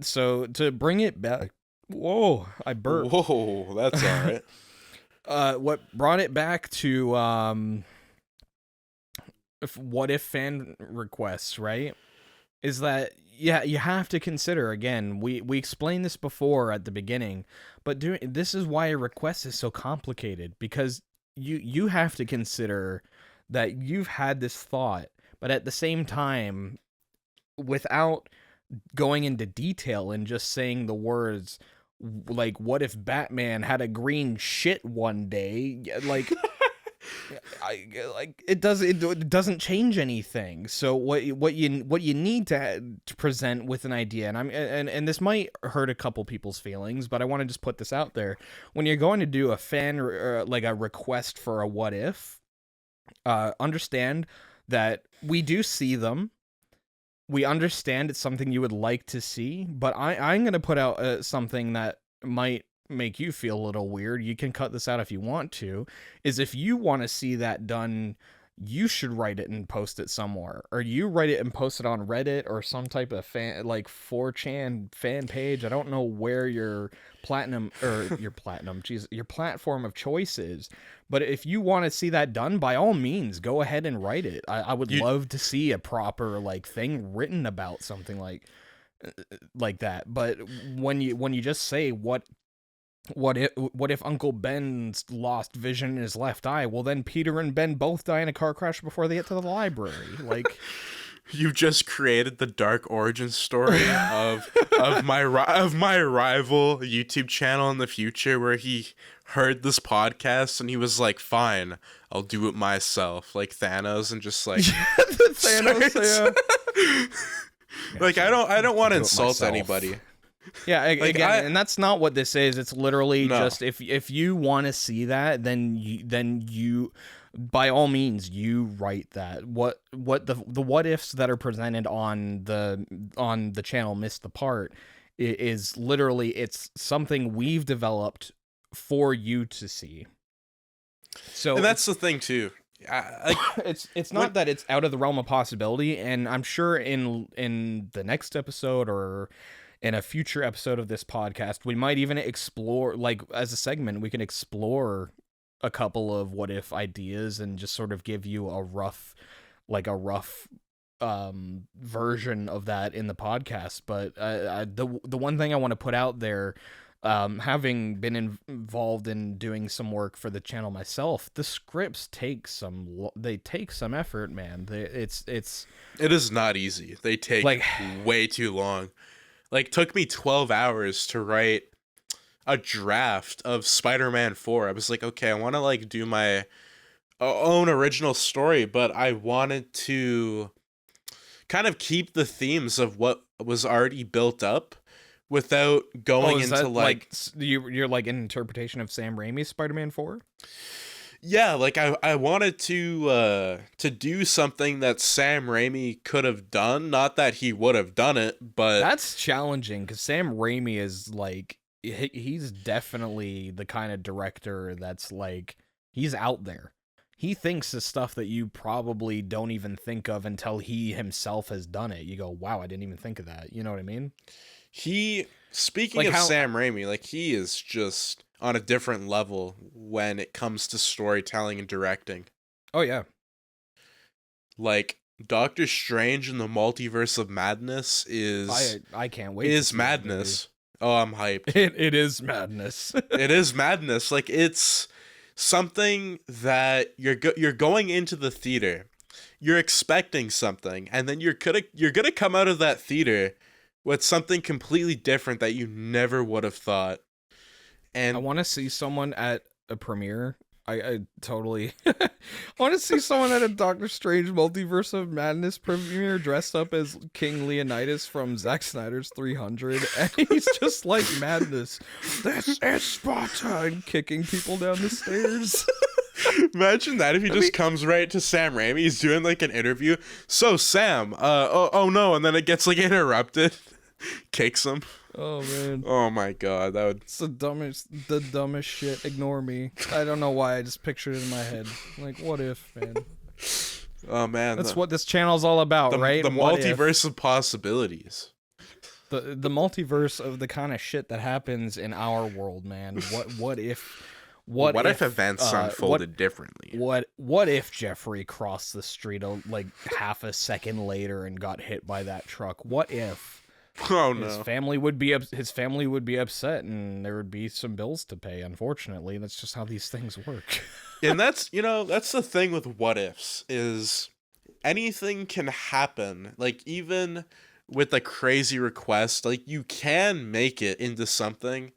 [SPEAKER 2] so to bring it back, whoa, I burped.
[SPEAKER 1] Whoa, that's all right.
[SPEAKER 2] What brought it back to what if fan requests, right? Is that, yeah, you have to consider, again, we explained this before at the beginning, but this is why a request is so complicated, because you have to consider that you've had this thought, but at the same time, without going into detail and just saying the words, like, what if Batman had a green shit one day? Like, it doesn't change anything. So what you need to present with an idea, and this might hurt a couple people's feelings, but I want to just put this out there. When you're going to do a fan like a request for a what if, understand that we do see them. We understand it's something you would like to see, but I'm going to put out something that might make you feel a little weird. You can cut this out if you want to. Is if you want to see that done, you should write it and post it somewhere, or you write it and post it on Reddit or some type of fan, like 4chan fan page. I don't know where your platform of choice is, but if you want to see that done, by all means, go ahead and write it. I would love to see a proper like thing written about something like that. But when you just say what if Uncle Ben's lost vision in his left eye? Well, then Peter and Ben both die in a car crash before they get to the library. Like,
[SPEAKER 1] you just created the dark origin story of my rival YouTube channel in the future, where he heard this podcast and he was like, "Fine, I'll do it myself," like Thanos, and just like
[SPEAKER 2] Thanos. Yeah.
[SPEAKER 1] Like, I don't want to insult anybody.
[SPEAKER 2] Yeah,
[SPEAKER 1] like,
[SPEAKER 2] again, and that's not what this is. It's literally just if you want to see that, then you by all means you write that. What the what ifs that are presented on the channel MissedThePart is literally, it's something we've developed for you to see. So,
[SPEAKER 1] and that's the thing too.
[SPEAKER 2] It's not that it's out of the realm of possibility, and I'm sure in the next episode or in a future episode of this podcast, we might even explore, like, as a segment, we can explore a couple of what if ideas and just sort of give you a rough version of that in the podcast. But the one thing I want to put out there, having been involved in doing some work for the channel myself, the scripts take some effort, man. It
[SPEAKER 1] is not easy. They take like way too long. Like, took me 12 hours to write a draft of Spider-Man 4. I was like, okay, I want to like do my own original story, but I wanted to kind of keep the themes of what was already built up without going into like
[SPEAKER 2] you're like an interpretation of Sam Raimi's Spider-Man 4?
[SPEAKER 1] Yeah, like I wanted to do something that Sam Raimi could have done. Not that he would have done it, but
[SPEAKER 2] that's challenging because Sam Raimi is like, he's definitely the kind of director that's like, he's out there. He thinks of stuff that you probably don't even think of until he himself has done it. You go, wow, I didn't even think of that. You know what I mean?
[SPEAKER 1] Speaking like of Sam Raimi, like, he is just on a different level when it comes to storytelling and directing.
[SPEAKER 2] Oh, yeah.
[SPEAKER 1] Like, Doctor Strange in the Multiverse of Madness is...
[SPEAKER 2] I can't wait.
[SPEAKER 1] Is madness. Oh, I'm hyped.
[SPEAKER 2] It is madness.
[SPEAKER 1] It is madness. Like, it's something that you're going into the theater, you're expecting something, and then you're gonna come out of that theater with something completely different that you never would have thought. And
[SPEAKER 2] I want to see someone at a premiere. I totally I want to see someone at a Doctor Strange Multiverse of Madness premiere dressed up as King Leonidas from Zack Snyder's 300, and he's just like, madness. This is Sparta, and kicking people down the stairs.
[SPEAKER 1] Imagine that if he just comes right to Sam Raimi. He's doing like an interview. So Sam, oh no, and then it gets like interrupted. Kicks him.
[SPEAKER 2] Oh man.
[SPEAKER 1] Oh my god, that would...
[SPEAKER 2] It's the dumbest shit. Ignore me. I don't know why, I just pictured it in my head. Like, what if, man?
[SPEAKER 1] Oh man.
[SPEAKER 2] That's what this channel's all about, right?
[SPEAKER 1] The multiverse of possibilities.
[SPEAKER 2] The multiverse of the kind of shit that happens in our world, man. What if
[SPEAKER 1] What if events unfolded differently?
[SPEAKER 2] What if Jeffrey crossed the street like half a second later and got hit by that truck? What if
[SPEAKER 1] Oh no.
[SPEAKER 2] his family would be upset and there would be some bills to pay? Unfortunately, that's just how these things work.
[SPEAKER 1] And that's the thing with what ifs is anything can happen. Like even with a crazy request, like you can make it into something.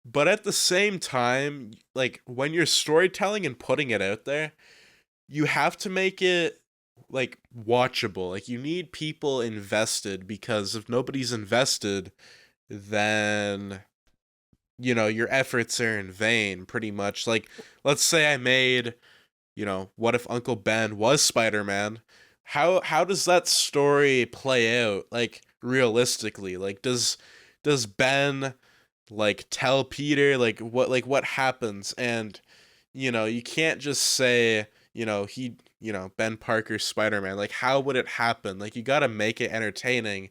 [SPEAKER 1] But at the same time, like when you're storytelling and putting it out there, you have to make it like watchable. Like you need people invested, because if nobody's invested, then your efforts are in vain pretty much. Like let's say I made, what if Uncle Ben was Spider-Man? How does that story play out like realistically? Like does Ben like tell Peter what happens? And you can't just say Ben Parker's Spider-Man. Like how would it happen? Like you got to make it entertaining.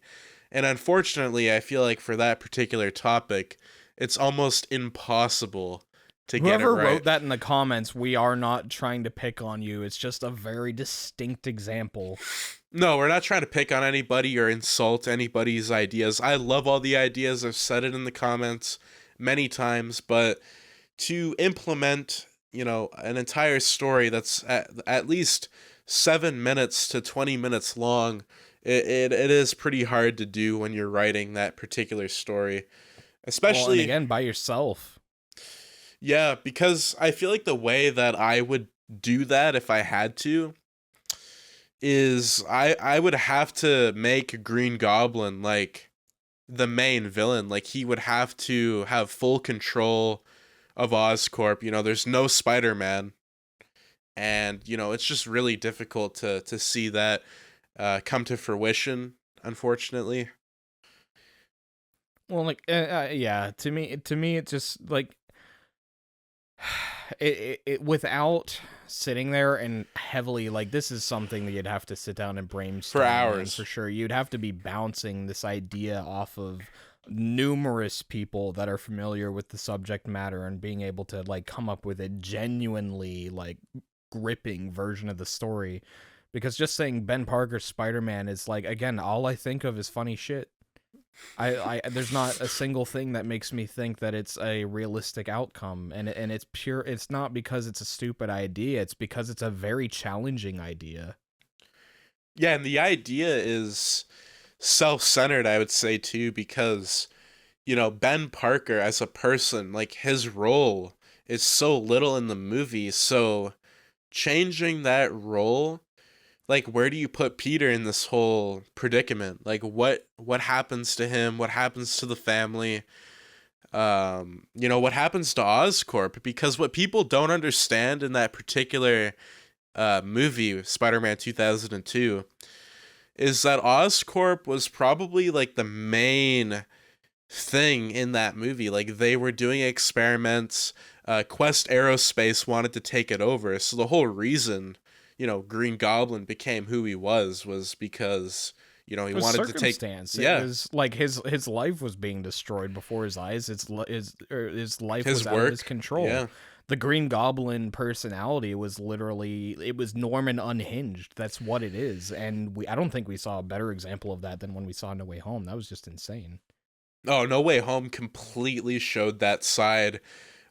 [SPEAKER 1] And unfortunately, I feel like for that particular topic, it's almost impossible to get it
[SPEAKER 2] Whoever
[SPEAKER 1] right.
[SPEAKER 2] wrote that in the comments, we are not trying to pick on you. It's just a very distinct example.
[SPEAKER 1] No, we're not trying to pick on anybody or insult anybody's ideas. I love all the ideas. I've said it in the comments many times, but to implement, an entire story that's at least 7 minutes to 20 minutes long, it is pretty hard to do when you're writing that particular story. Especially,
[SPEAKER 2] and again, by yourself.
[SPEAKER 1] Yeah, because I feel like the way that I would do that if I had to is I would have to make Green Goblin like the main villain. Like he would have to have full control of Oscorp. There's no Spider-Man, and it's just really difficult to see that come to fruition, unfortunately.
[SPEAKER 2] Well, like yeah, to me it just like it without sitting there and heavily, like, this is something that you'd have to sit down and brainstorm
[SPEAKER 1] for hours
[SPEAKER 2] for sure. You'd have to be bouncing this idea off of numerous people that are familiar with the subject matter and being able to like come up with a genuinely like gripping version of the story, because just saying Ben Parker's Spider-Man is like, again, all I think of is funny shit. I there's not a single thing that makes me think that it's a realistic outcome, and it's pure. It's not because it's a stupid idea. It's because it's a very challenging idea.
[SPEAKER 1] Yeah, and the idea is self-centered, I would say too, because Ben Parker as a person, like his role is so little in the movie, so changing that role, like where do you put Peter in this whole predicament? Like what happens to him? What happens to the family? What happens to Oscorp? Because what people don't understand in that particular movie, Spider-Man 2002, is that Oscorp was probably like the main thing in that movie. Like they were doing experiments. Quest Aerospace wanted to take it over. So the whole reason Green Goblin became who he was because he wanted to take.
[SPEAKER 2] Yeah, it was like his life was being destroyed before his eyes. His life was out of his control.
[SPEAKER 1] Yeah.
[SPEAKER 2] The Green Goblin personality was literally, it was Norman unhinged. That's what it is, and I don't think we saw a better example of that than when we saw No Way Home. That was just insane.
[SPEAKER 1] Oh, No Way Home completely showed that side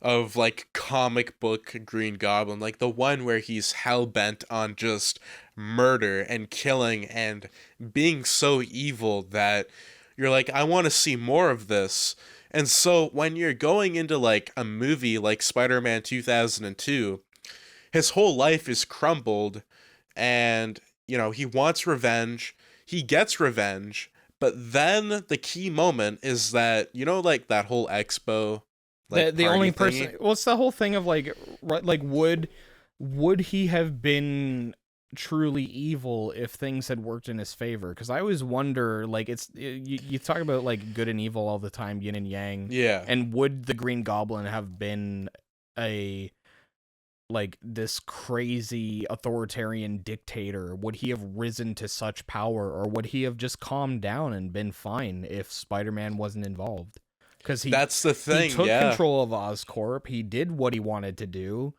[SPEAKER 1] of like comic book Green Goblin, like the one where he's hell-bent on just murder and killing and being so evil that you're like, I want to see more of this. And so when you're going into like a movie like Spider-Man 2002, his whole life is crumbled, and he wants revenge, he gets revenge, but then the key moment is that like that whole expo, like
[SPEAKER 2] the only person
[SPEAKER 1] thingy.
[SPEAKER 2] Well, it's the whole thing of like would he have been truly evil if things had worked in his favor? Because I always wonder, like, you talk about like good and evil all the time, yin and yang.
[SPEAKER 1] Yeah.
[SPEAKER 2] And would the Green Goblin have been this crazy authoritarian dictator? Would he have risen to such power, or would he have just calmed down and been fine if Spider-Man wasn't involved? because
[SPEAKER 1] That's the thing.
[SPEAKER 2] he took
[SPEAKER 1] yeah.
[SPEAKER 2] control of Oscorp. He did what he wanted to do,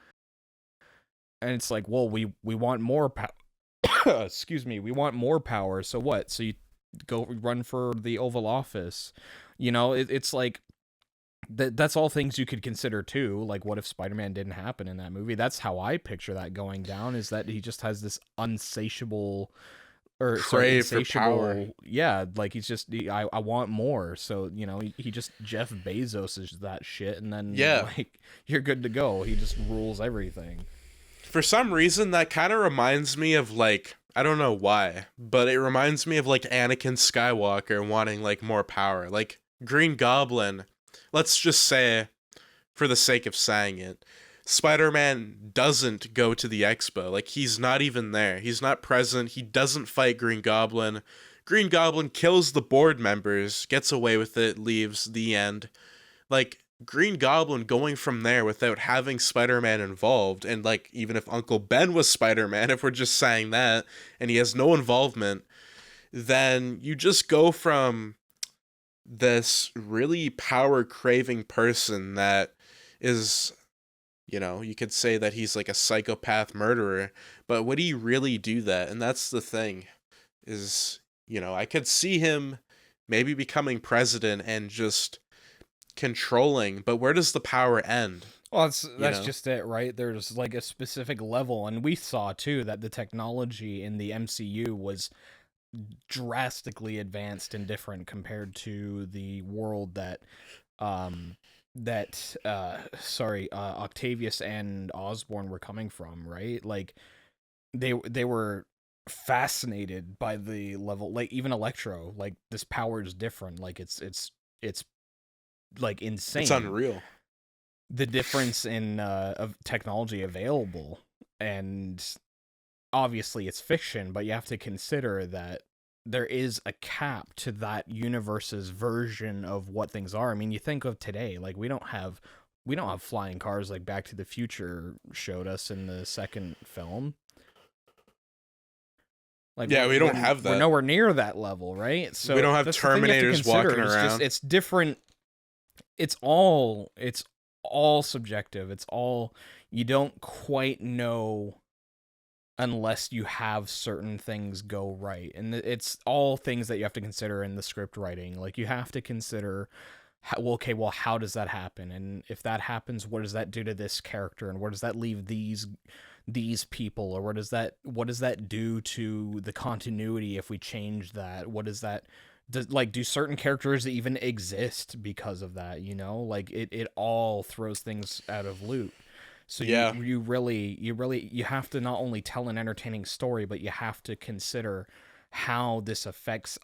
[SPEAKER 2] and it's like, well, we want more power. Excuse me, we want more power. So what? So you go run for the Oval Office. It's like that's all things you could consider too. Like, what if Spider-Man didn't happen in that movie? That's how I picture that going down. Is that he just has this insatiable
[SPEAKER 1] Crave for power.
[SPEAKER 2] Yeah, like he's just I want more. So he just Jeff Bezos is that shit, and then like you're good to go. He just rules everything.
[SPEAKER 1] For some reason, that kind of reminds me of, like, I don't know why, but it reminds me of, like, Anakin Skywalker wanting, like, more power. Like, Green Goblin, let's just say, for the sake of saying it, Spider-Man doesn't go to the expo. Like, he's not even there. He's not present. He doesn't fight Green Goblin. Green Goblin kills the board members, gets away with it, leaves, the end. Like, Green Goblin going from there without having Spider-Man involved, and like even if Uncle Ben was Spider-Man, if we're just saying that, and he has no involvement, then you just go from this really power-craving person that is, you could say that he's like a psychopath murderer, but would he really do that? And that's the thing, is, I could see him maybe becoming president and just controlling, but where does the power end?
[SPEAKER 2] Well, that's just it, right? There's like a specific level, and we saw too that the technology in the MCU was drastically advanced and different compared to the world that Octavius and Osborn were coming from, right? Like they were fascinated by the level, like even Electro, like this power is different, like it's like insane.
[SPEAKER 1] It's unreal.
[SPEAKER 2] The difference in of technology available, and obviously it's fiction, but you have to consider that there is a cap to that universe's version of what things are. I mean, you think of today, like we don't have flying cars like Back to the Future showed us in the second film. Like,
[SPEAKER 1] yeah, we don't have that.
[SPEAKER 2] We're nowhere near that level, right? So
[SPEAKER 1] we don't have Terminators walking around.
[SPEAKER 2] It's different. It's all subjective. It's all, you don't quite know unless you have certain things go right. And it's all things that you have to consider in the script writing. Like you have to consider, how does that happen? And if that happens, what does that do to this character? And where does that leave these people? Or what does that do to the continuity if we change that? What does that do certain characters even exist because of that? Like it all throws things out of loop. So
[SPEAKER 1] yeah.
[SPEAKER 2] you really have to not only tell an entertaining story, but you have to consider how this affects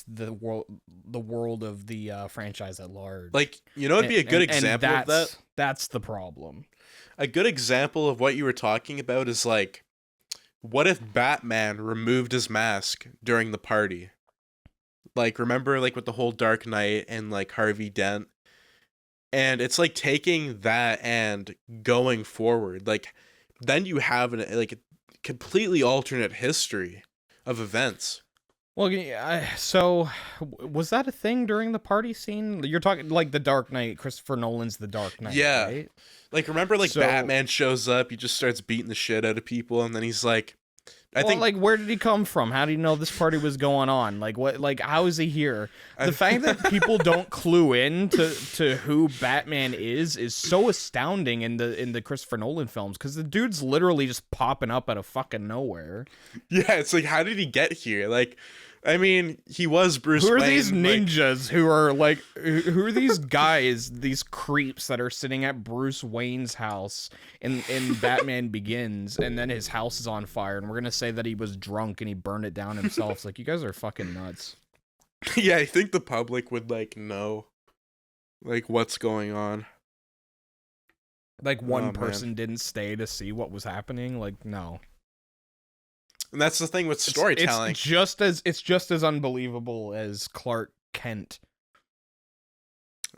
[SPEAKER 2] the world of the franchise at large.
[SPEAKER 1] Like, it'd be a good example of that.
[SPEAKER 2] That's the problem.
[SPEAKER 1] A good example of what you were talking about is like, what if Batman removed his mask during the party? Like, remember, like, with the whole Dark Knight and, like, Harvey Dent? And it's, like, taking that and going forward. Like, then you have, a completely alternate history of events.
[SPEAKER 2] Well, so was that a thing during the party scene? You're talking, like, the Dark Knight, Christopher Nolan's The Dark Knight,
[SPEAKER 1] yeah.
[SPEAKER 2] Right?
[SPEAKER 1] Like, remember, like, Batman shows up, he just starts beating the shit out of people, and then he's like, I think,
[SPEAKER 2] like, where did he come from? How do you know this party was going on? Like, what? Like, how is he here? The fact that people don't clue in to who Batman is so astounding in the Christopher Nolan films, because the dude's literally just popping up out of fucking nowhere.
[SPEAKER 1] Yeah, it's like, how did he get here? Like, I mean, he was Bruce Wayne.
[SPEAKER 2] Who are these ninjas who are like, who are these guys, these creeps that are sitting at Bruce Wayne's house in Batman Begins, and then his house is on fire, and we're gonna say that he was drunk and he burned it down himself? It's like, you guys are fucking nuts.
[SPEAKER 1] Yeah, I think the public would, like, know, like, what's going on.
[SPEAKER 2] Like, one person didn't stay to see what was happening? Like, no.
[SPEAKER 1] And that's the thing with storytelling.
[SPEAKER 2] It's just as unbelievable as Clark Kent.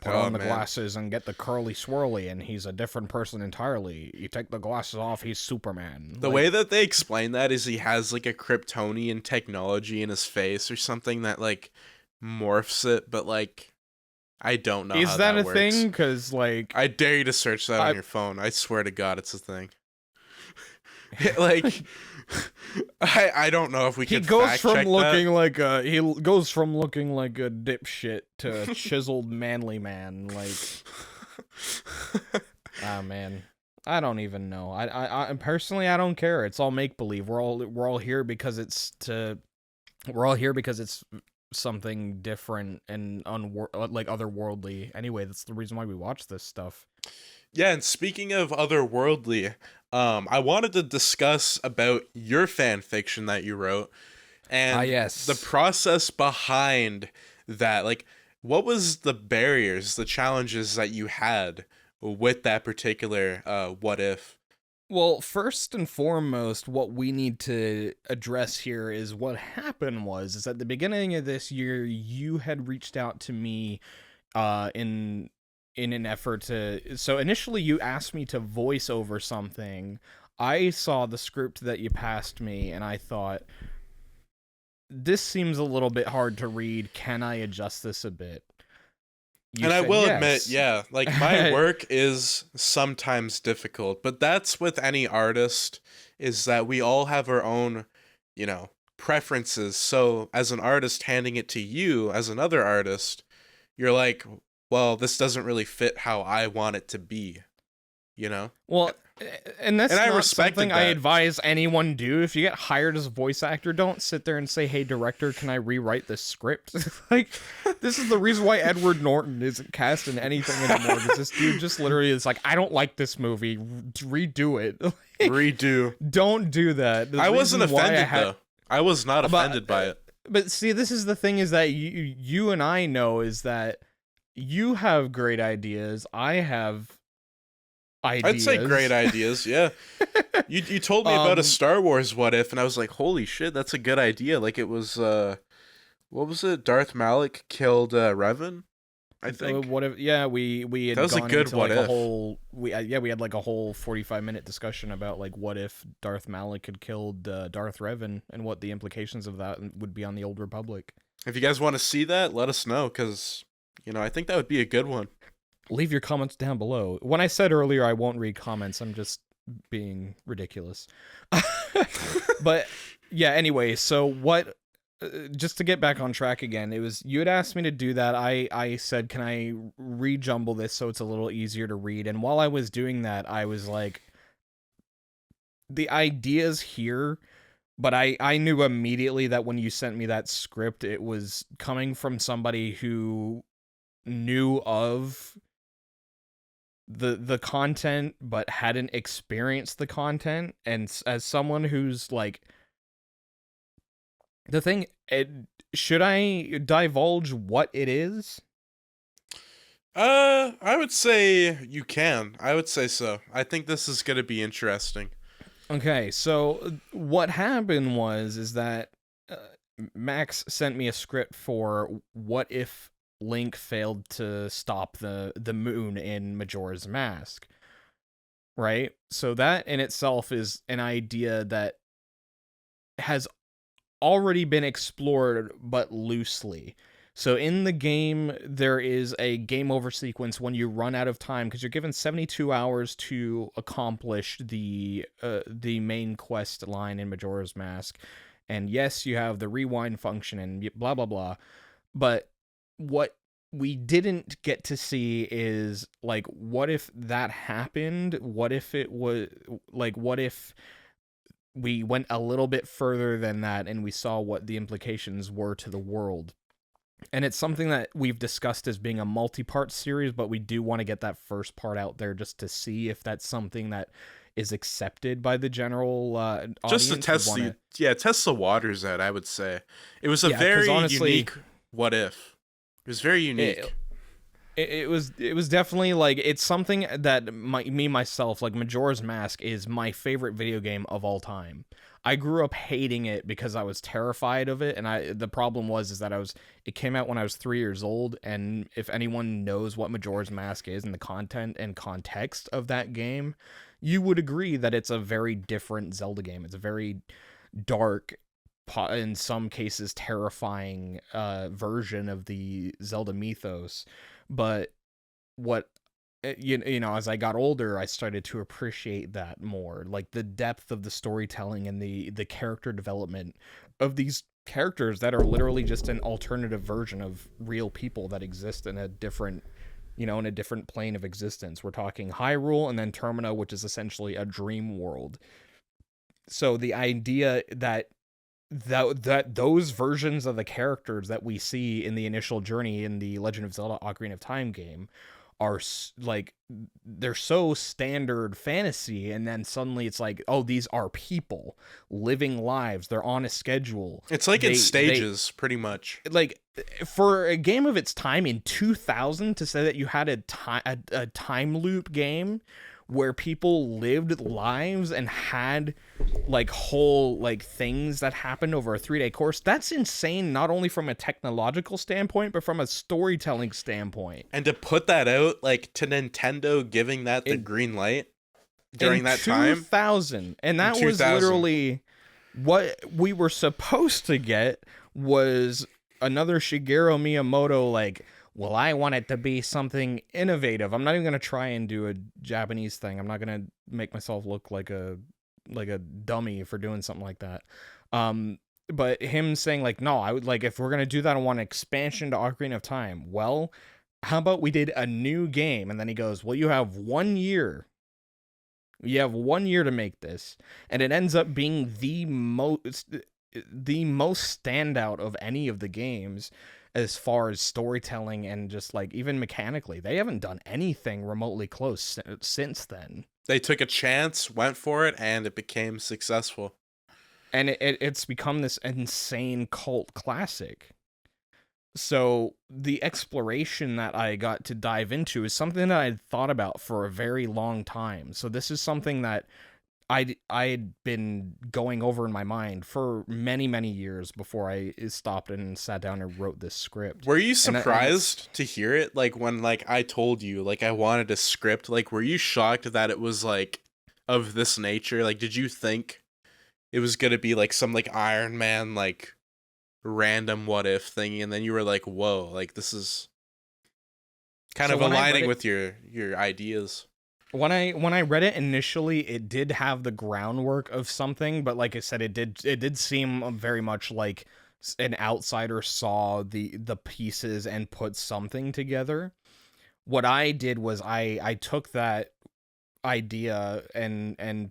[SPEAKER 2] Put on the glasses and get the curly swirly, and he's a different person entirely. You take the glasses off, he's Superman.
[SPEAKER 1] The way that they explain that is he has, like, a Kryptonian technology in his face or something that, like, morphs it, but, like, I don't know
[SPEAKER 2] Is
[SPEAKER 1] how
[SPEAKER 2] that a
[SPEAKER 1] works.
[SPEAKER 2] thing? Because, like...
[SPEAKER 1] I dare you to search that on your phone. I swear to God, it's a thing. Like, I don't know if we can fact check that.
[SPEAKER 2] He goes from looking like a dipshit to a chiseled manly man. Like, ah, man, I don't even know. I personally, I don't care. It's all make believe. We're all here because it's something different and otherworldly. Anyway, that's the reason why we watch this stuff.
[SPEAKER 1] Yeah, and speaking of otherworldly, I wanted to discuss about your fan fiction that you wrote, and
[SPEAKER 2] yes,
[SPEAKER 1] the process behind that. Like, what was the barriers, the challenges that you had with that particular what if?
[SPEAKER 2] Well, first and foremost, what we need to address here is what happened is at the beginning of this year, you had reached out to me in an effort to... So initially you asked me to voice over something. I saw the script that you passed me, and I thought, this seems a little bit hard to read. Can I adjust this a bit?
[SPEAKER 1] And I will admit, yeah, like, my work is sometimes difficult, but that's with any artist, is that we all have our own, preferences. So as an artist handing it to you as another artist, you're like, well, this doesn't really fit how I want it to be, Well,
[SPEAKER 2] and that's
[SPEAKER 1] I
[SPEAKER 2] not
[SPEAKER 1] respected
[SPEAKER 2] something I
[SPEAKER 1] that.
[SPEAKER 2] advise anyone do. If you get hired as a voice actor, don't sit there and say, hey, director, can I rewrite this script? Like, this is the reason why Edward Norton isn't cast in anything anymore, because this dude just literally is like, I don't like this movie, redo it. Like,
[SPEAKER 1] Redo.
[SPEAKER 2] Don't do that.
[SPEAKER 1] I wasn't offended, though. I was not offended by it.
[SPEAKER 2] But see, this is the thing, is that you and I know is that you have great ideas. I have ideas.
[SPEAKER 1] I'd say great ideas, yeah. You told me about a Star Wars what if, and I was like, holy shit, that's a good idea. Like, it was, what was it? Darth Malik killed Revan, I think.
[SPEAKER 2] What if? Yeah, we had
[SPEAKER 1] that was
[SPEAKER 2] gone
[SPEAKER 1] a good
[SPEAKER 2] into
[SPEAKER 1] what
[SPEAKER 2] like
[SPEAKER 1] if.
[SPEAKER 2] a whole we had like a whole 45-minute discussion about like what if Darth Malik had killed Darth Revan and what the implications of that would be on the Old Republic.
[SPEAKER 1] If you guys want to see that, let us know, because I think that would be a good one.
[SPEAKER 2] Leave your comments down below. When I said earlier I won't read comments, I'm just being ridiculous. But yeah, anyway, so what... just to get back on track again, it was you had asked me to do that. I said, can I rejumble this so it's a little easier to read? And while I was doing that, I was like, the idea's here, but I knew immediately that when you sent me that script, it was coming from somebody who knew of the content but hadn't experienced the content, and as someone who's like... The thing, should I divulge what it is?
[SPEAKER 1] I would say you can. I would say so. I think this is going to be interesting.
[SPEAKER 2] Okay, so what happened is that Max sent me a script for what if Link failed to stop the moon in Majora's Mask, right? So that in itself is an idea that has already been explored, but loosely. So in the game, there is a game over sequence when you run out of time, because you're given 72 hours to accomplish the main quest line in Majora's Mask. And yes, you have the rewind function and blah, blah, blah. But what we didn't get to see is, like, what if that happened? What if it was, like, what if we went a little bit further than that and we saw what the implications were to the world? And it's something that we've discussed as being a multi-part series, but we do want to get that first part out there just to see if that's something that is accepted by the general audience.
[SPEAKER 1] Just to test the waters out, I would say. It was a very honestly, unique what if. It was very unique.
[SPEAKER 2] It was definitely, like, it's something that myself, like, Majora's Mask is my favorite video game of all time. I grew up hating it because I was terrified of it, and the problem is that it came out when I was 3 years old, and if anyone knows what Majora's Mask is and the content and context of that game, you would agree that it's a very different Zelda game. It's a very dark, in some cases terrifying version of the Zelda mythos. But what you know, as I got older, I started to appreciate that more, like the depth of the storytelling and the character development of these characters that are literally just an alternative version of real people that exist in a different, you know, in a different plane of existence. We're talking Hyrule and then Termina, which is essentially a dream world. So the idea that those versions of the characters that we see in the initial journey in the Legend of Zelda Ocarina of Time game are like, they're so standard fantasy, and then suddenly it's like, oh, these are people living lives, they're on a schedule.
[SPEAKER 1] It's like in stages, pretty much.
[SPEAKER 2] Like, for a game of its time in 2000 to say that you had a time loop game where people lived lives and had like whole like things that happened over a 3-day course, that's insane, not only from a technological standpoint but from a storytelling standpoint.
[SPEAKER 1] And to put that out, like, to Nintendo giving that the green light during that time,
[SPEAKER 2] 2000, and that was literally what we were supposed to get, was another Shigeru Miyamoto, like, well, I want it to be something innovative. I'm not even going to try and do a Japanese thing. I'm not going to make myself look like a dummy for doing something like that. But him saying, like, no, I would, like, if we're going to do that, I want an expansion to Ocarina of Time. Well, how about we did a new game? And then he goes, well, you have 1 year. You have 1 year to make this. And it ends up being the most standout of any of the games as far as storytelling and just like even mechanically. They haven't done anything remotely close since then.
[SPEAKER 1] They took a chance, went for it, and it became successful.
[SPEAKER 2] And it's become this insane cult classic. So the exploration that I got to dive into is something that I'd thought about for a very long time. So this is something that I'd been going over in my mind for many, many years before I stopped and sat down and wrote this script.
[SPEAKER 1] Were you surprised to hear it? Like, when, like, I told you, like, I wanted a script, like, were you shocked that it was, like, of this nature? Like, did you think it was gonna be, like, some, like, Iron Man, like, random what if thingy, and then you were like, whoa, like, this is kind of aligning with your ideas?
[SPEAKER 2] When I read it initially, it did have the groundwork of something, but like I said, it did seem very much like an outsider saw the pieces and put something together. What I did was I took that idea and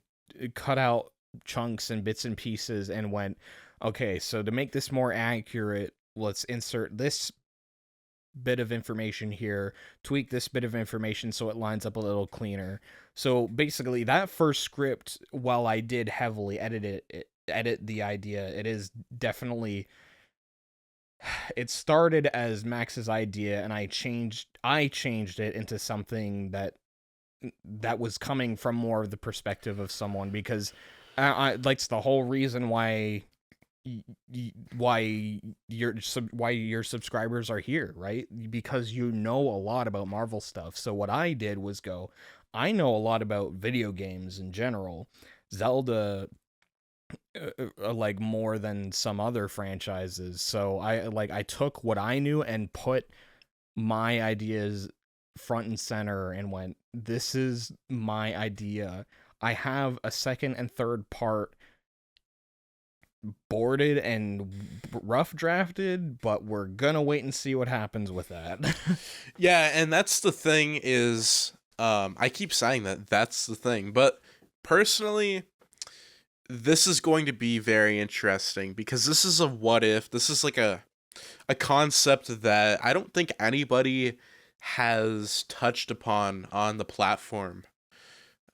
[SPEAKER 2] cut out chunks and bits and pieces and went, okay, so to make this more accurate, let's insert this bit of information here, tweak this bit of information so it lines up a little cleaner. So basically that first script, while I did heavily edit the idea, it is definitely, it started as Max's idea and I changed it into something that was coming from more of the perspective of someone, because that's the whole reason why your subscribers are here, right? Because you know a lot about Marvel stuff. So what I did was go, I know a lot about video games in general, Zelda like more than some other franchises. So I took what I knew and put my ideas front and center and went, this is my idea. I have a second and third part boarded and rough drafted, but we're gonna wait and see what happens with that.
[SPEAKER 1] Yeah, and that's the thing is, I keep saying that's the thing, but personally, this is going to be very interesting because this is a what if. This is like a concept that I don't think anybody has touched upon on the platform,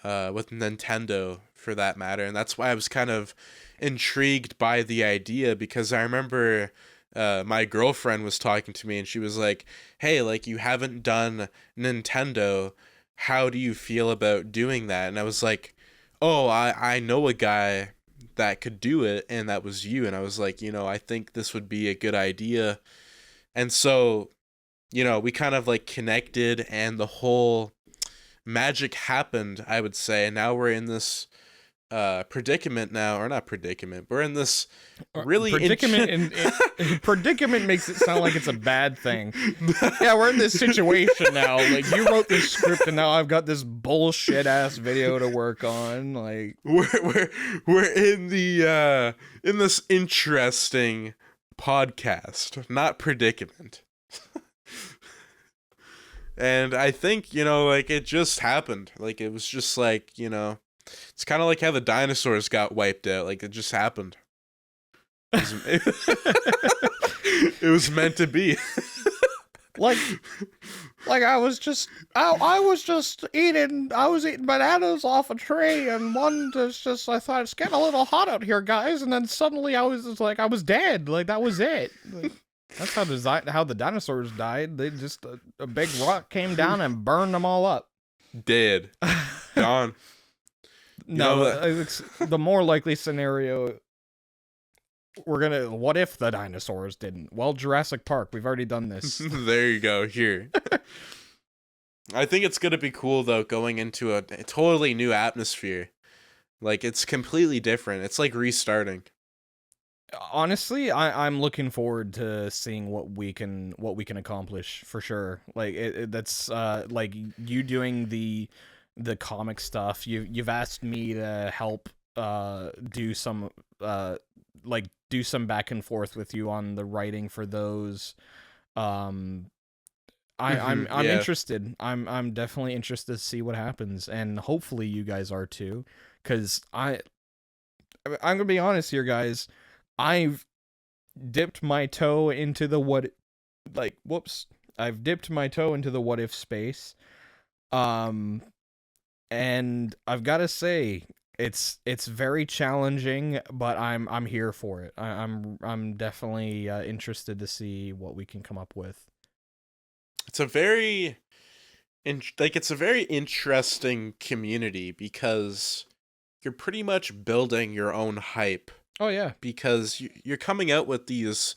[SPEAKER 1] with Nintendo for that matter, and that's why I was kind of intrigued by the idea, because I remember my girlfriend was talking to me and she was like, hey, like, you haven't done Nintendo, how do you feel about doing that? And I was like, oh, I know a guy that could do it, and that was you. And I was like, I think this would be a good idea. And so, we kind of like connected and the whole magic happened, I would say. And now we're in this predicament now, or not predicament. We're in this really
[SPEAKER 2] predicament. Predicament makes it sound like it's a bad thing. Yeah, we're in this situation now. Like, you wrote this script, and now I've got this bullshit ass video to work on. Like,
[SPEAKER 1] we're in the in this interesting podcast, not predicament. And I think, like, it just happened. Like, it was just like, it's kind of like how the dinosaurs got wiped out. Like, it just happened. It was meant to be.
[SPEAKER 2] like I was eating bananas off a tree, and one just I thought, it's getting a little hot out here, guys, and then suddenly I was dead. Like, that was it. That's how the dinosaurs died. They just a big rock came down and burned them all up.
[SPEAKER 1] Dead. Gone.
[SPEAKER 2] No, the more likely scenario, what if the dinosaurs didn't? Well, Jurassic Park, we've already done this.
[SPEAKER 1] There you go, here. I think it's going to be cool, though, going into a totally new atmosphere. Like, it's completely different. It's like restarting.
[SPEAKER 2] Honestly, I'm looking forward to seeing what we can accomplish, for sure. Like, that's like you doing the comic stuff. You've asked me to help do some back and forth with you on the writing for those. I'm interested. I'm definitely interested to see what happens, and hopefully you guys are too, because I'm gonna be honest here, guys. I've dipped my toe into the I've dipped my toe into the what if space. And I've got to say, it's very challenging, but I'm here for it. I'm definitely interested to see what we can come up with.
[SPEAKER 1] It's a very interesting community, because you're pretty much building your own hype.
[SPEAKER 2] Oh yeah,
[SPEAKER 1] because you're coming out with these,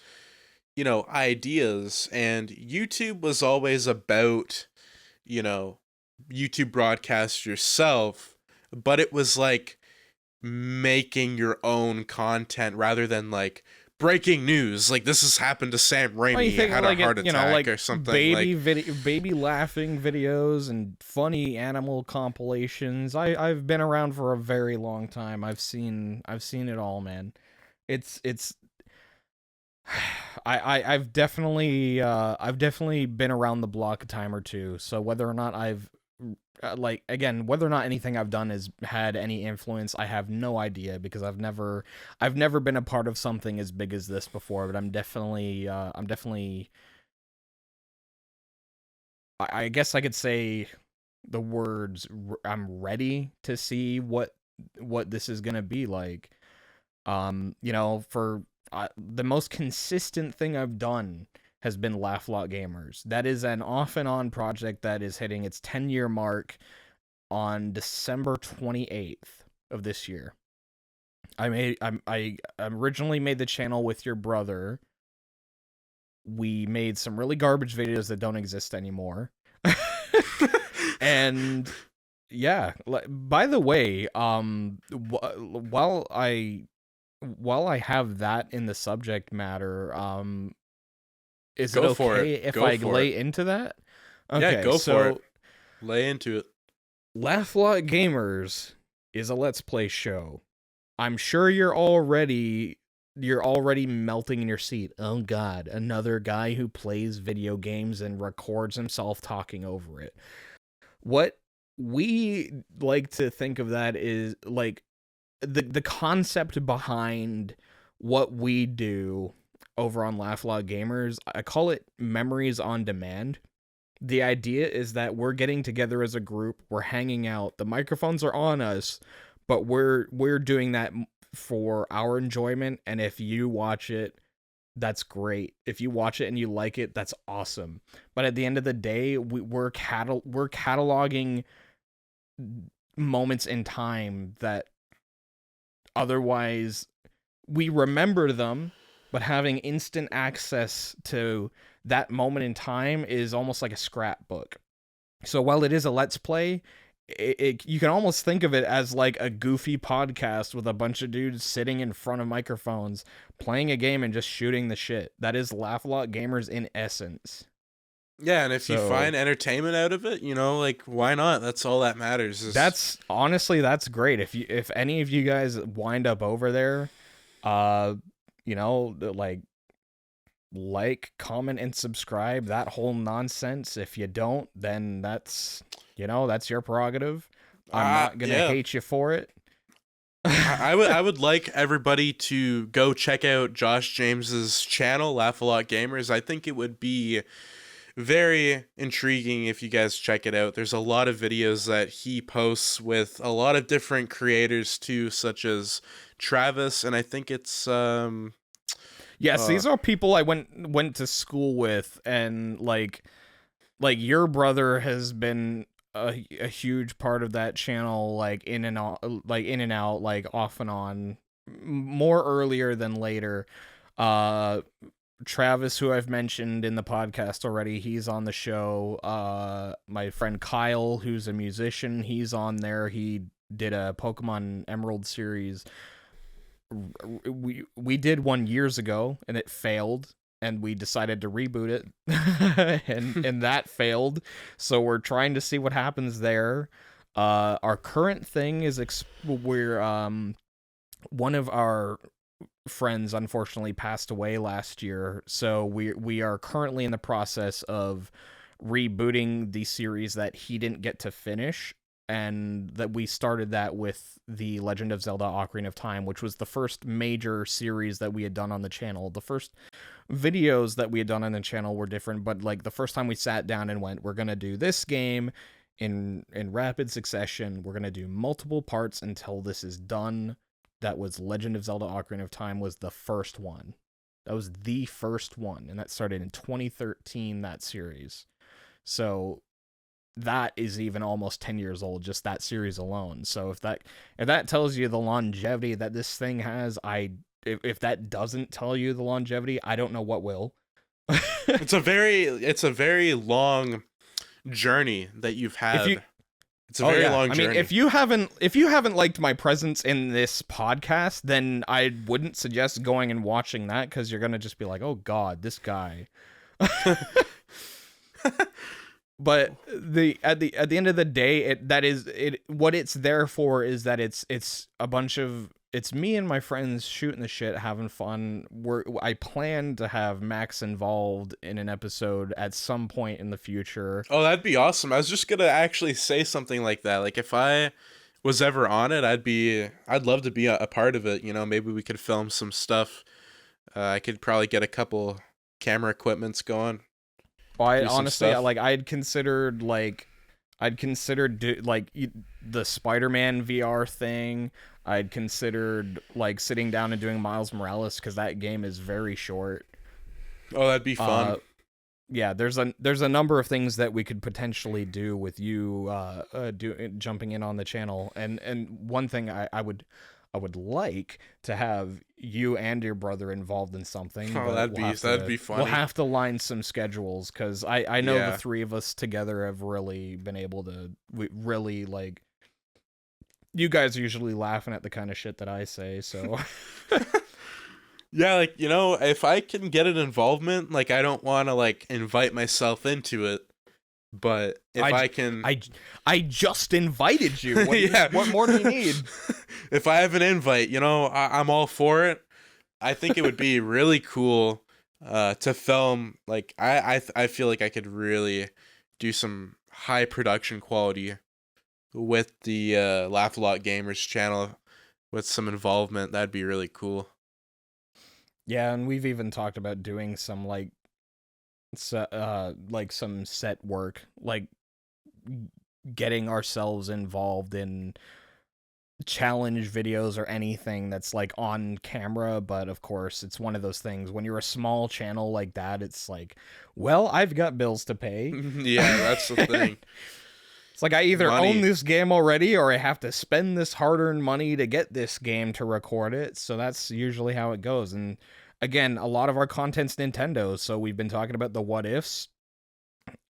[SPEAKER 1] ideas, and YouTube was always about, YouTube broadcast yourself, but it was like making your own content rather than like breaking news. Like, this has happened to Sam Raimi, had a heart attack or something.
[SPEAKER 2] Baby laughing videos and funny animal compilations. I've been around for a very long time. I've seen it all, man. It's I've definitely been around the block a time or two. So whether or not whether or not anything I've done has had any influence, I have no idea, because I've never been a part of something as big as this before. But I'm definitely I guess I could say the words, I'm ready to see what this is gonna be like. For the most consistent thing I've done has been Laugh Lot Gamers. That is an off and on project that is hitting its 10-year mark on December 28th of this year. I originally made the channel with your brother. We made some really garbage videos that don't exist anymore. And yeah, by the way, while I have that in the subject matter, is it okay if I lay into that? Okay,
[SPEAKER 1] yeah, go for it. Lay into it.
[SPEAKER 2] Laugh Lot Gamers is a Let's Play show. I'm sure you're already melting in your seat. Oh God, another guy who plays video games and records himself talking over it. What we like to think of that is like the concept behind what we do over on Laugh Lot Gamers. I call it memories on demand. The idea is that we're getting together as a group, we're hanging out, the microphones are on us, but we're doing that for our enjoyment. And if you watch it, that's great. If you watch it and you like it, that's awesome. But at the end of the day, we're cataloging moments in time that otherwise we remember them, but having instant access to that moment in time is almost like a scrapbook. So while it is a Let's Play, you can almost think of it as like a goofy podcast with a bunch of dudes sitting in front of microphones playing a game and just shooting the shit. That is Laugh a Lot Gamers in essence.
[SPEAKER 1] Yeah, and if you
[SPEAKER 2] So-
[SPEAKER 1] find entertainment out of it, like, why not? That's all that matters.
[SPEAKER 2] That's honestly, that's great. If any of you guys wind up over there, like, comment, and subscribe, that whole nonsense. If you don't, then that's your prerogative. I'm not gonna hate you for it.
[SPEAKER 1] I would like everybody to go check out Josh James's channel, Laugh a Lot Gamers. I think it would be very intriguing if you guys check it out. There's a lot of videos that he posts with a lot of different creators too, such as Travis, and I think it's
[SPEAKER 2] Yes, these are people I went to school with, and like your brother has been a huge part of that channel, like in and out, like off and on, more earlier than later. Travis, who I've mentioned in the podcast already, he's on the show. My friend Kyle, who's a musician, he's on there. He did a Pokemon Emerald series. We did one years ago, and it failed, and we decided to reboot it, and that failed. So we're trying to see what happens there. Our current thing is we're one of our friends unfortunately passed away last year, so we are currently in the process of rebooting the series that he didn't get to finish, and that we started that with the Legend of Zelda Ocarina of Time, which was the first major series that we had done on the channel. The first videos that we had done on the channel were different, but like the first time we sat down and went, we're gonna do this game in rapid succession, we're gonna do multiple parts until this is done. That was Legend of Zelda Ocarina of Time was the first one. That was the first one, and that started in 2013, that series. So that is even almost 10 years old, just that series alone. So if that tells you the longevity that this thing has, if that doesn't tell you the longevity, I don't know what will.
[SPEAKER 1] it's a very long journey that you've had. It's a very long journey.
[SPEAKER 2] I mean, if you haven't liked my presence in this podcast, then I wouldn't suggest going and watching that, because you're gonna just be like, "Oh God, this guy." But at the end of the day, what it's there for is that it's a bunch of, it's me and my friends shooting the shit, having fun. I plan to have Max involved in an episode at some point in the future.
[SPEAKER 1] Oh, that'd be awesome. I was just gonna actually say something like that. Like, if I was ever on it, I'd love to be a part of it. Maybe we could film some stuff. I could probably get a couple camera equipments going.
[SPEAKER 2] Well, I'd considered the Spider-Man VR thing. I'd considered like sitting down and doing Miles Morales, because that game is very short.
[SPEAKER 1] Oh, that'd be fun.
[SPEAKER 2] Yeah, there's a number of things that we could potentially do with you jumping in on the channel, and one thing I would like to have you and your brother involved in something.
[SPEAKER 1] Oh, that'd be funny.
[SPEAKER 2] We'll have to line some schedules, because I know the three of us together have really been able to. We really like. You guys are usually laughing at the kind of shit that I say, so.
[SPEAKER 1] Yeah, like, if I can get an involvement, like, I don't want to like invite myself into it, but if I can,
[SPEAKER 2] I just invited you. What more do you need?
[SPEAKER 1] If I have an invite, I'm all for it. I think it would be really cool to film. Like, I feel like I could really do some high production quality with the Laugh a Lot Gamers channel with some involvement. That'd be really cool.
[SPEAKER 2] Yeah, and we've even talked about doing some like some set work, like getting ourselves involved in challenge videos or anything that's like on camera. But of course, it's one of those things when you're a small channel like that, it's like, well, I've got bills to pay.
[SPEAKER 1] Yeah, that's the thing.
[SPEAKER 2] It's like I either own this game already, or I have to spend this hard-earned money to get this game to record it. So that's usually how it goes. And again, a lot of our content's Nintendo, so we've been talking about the what ifs.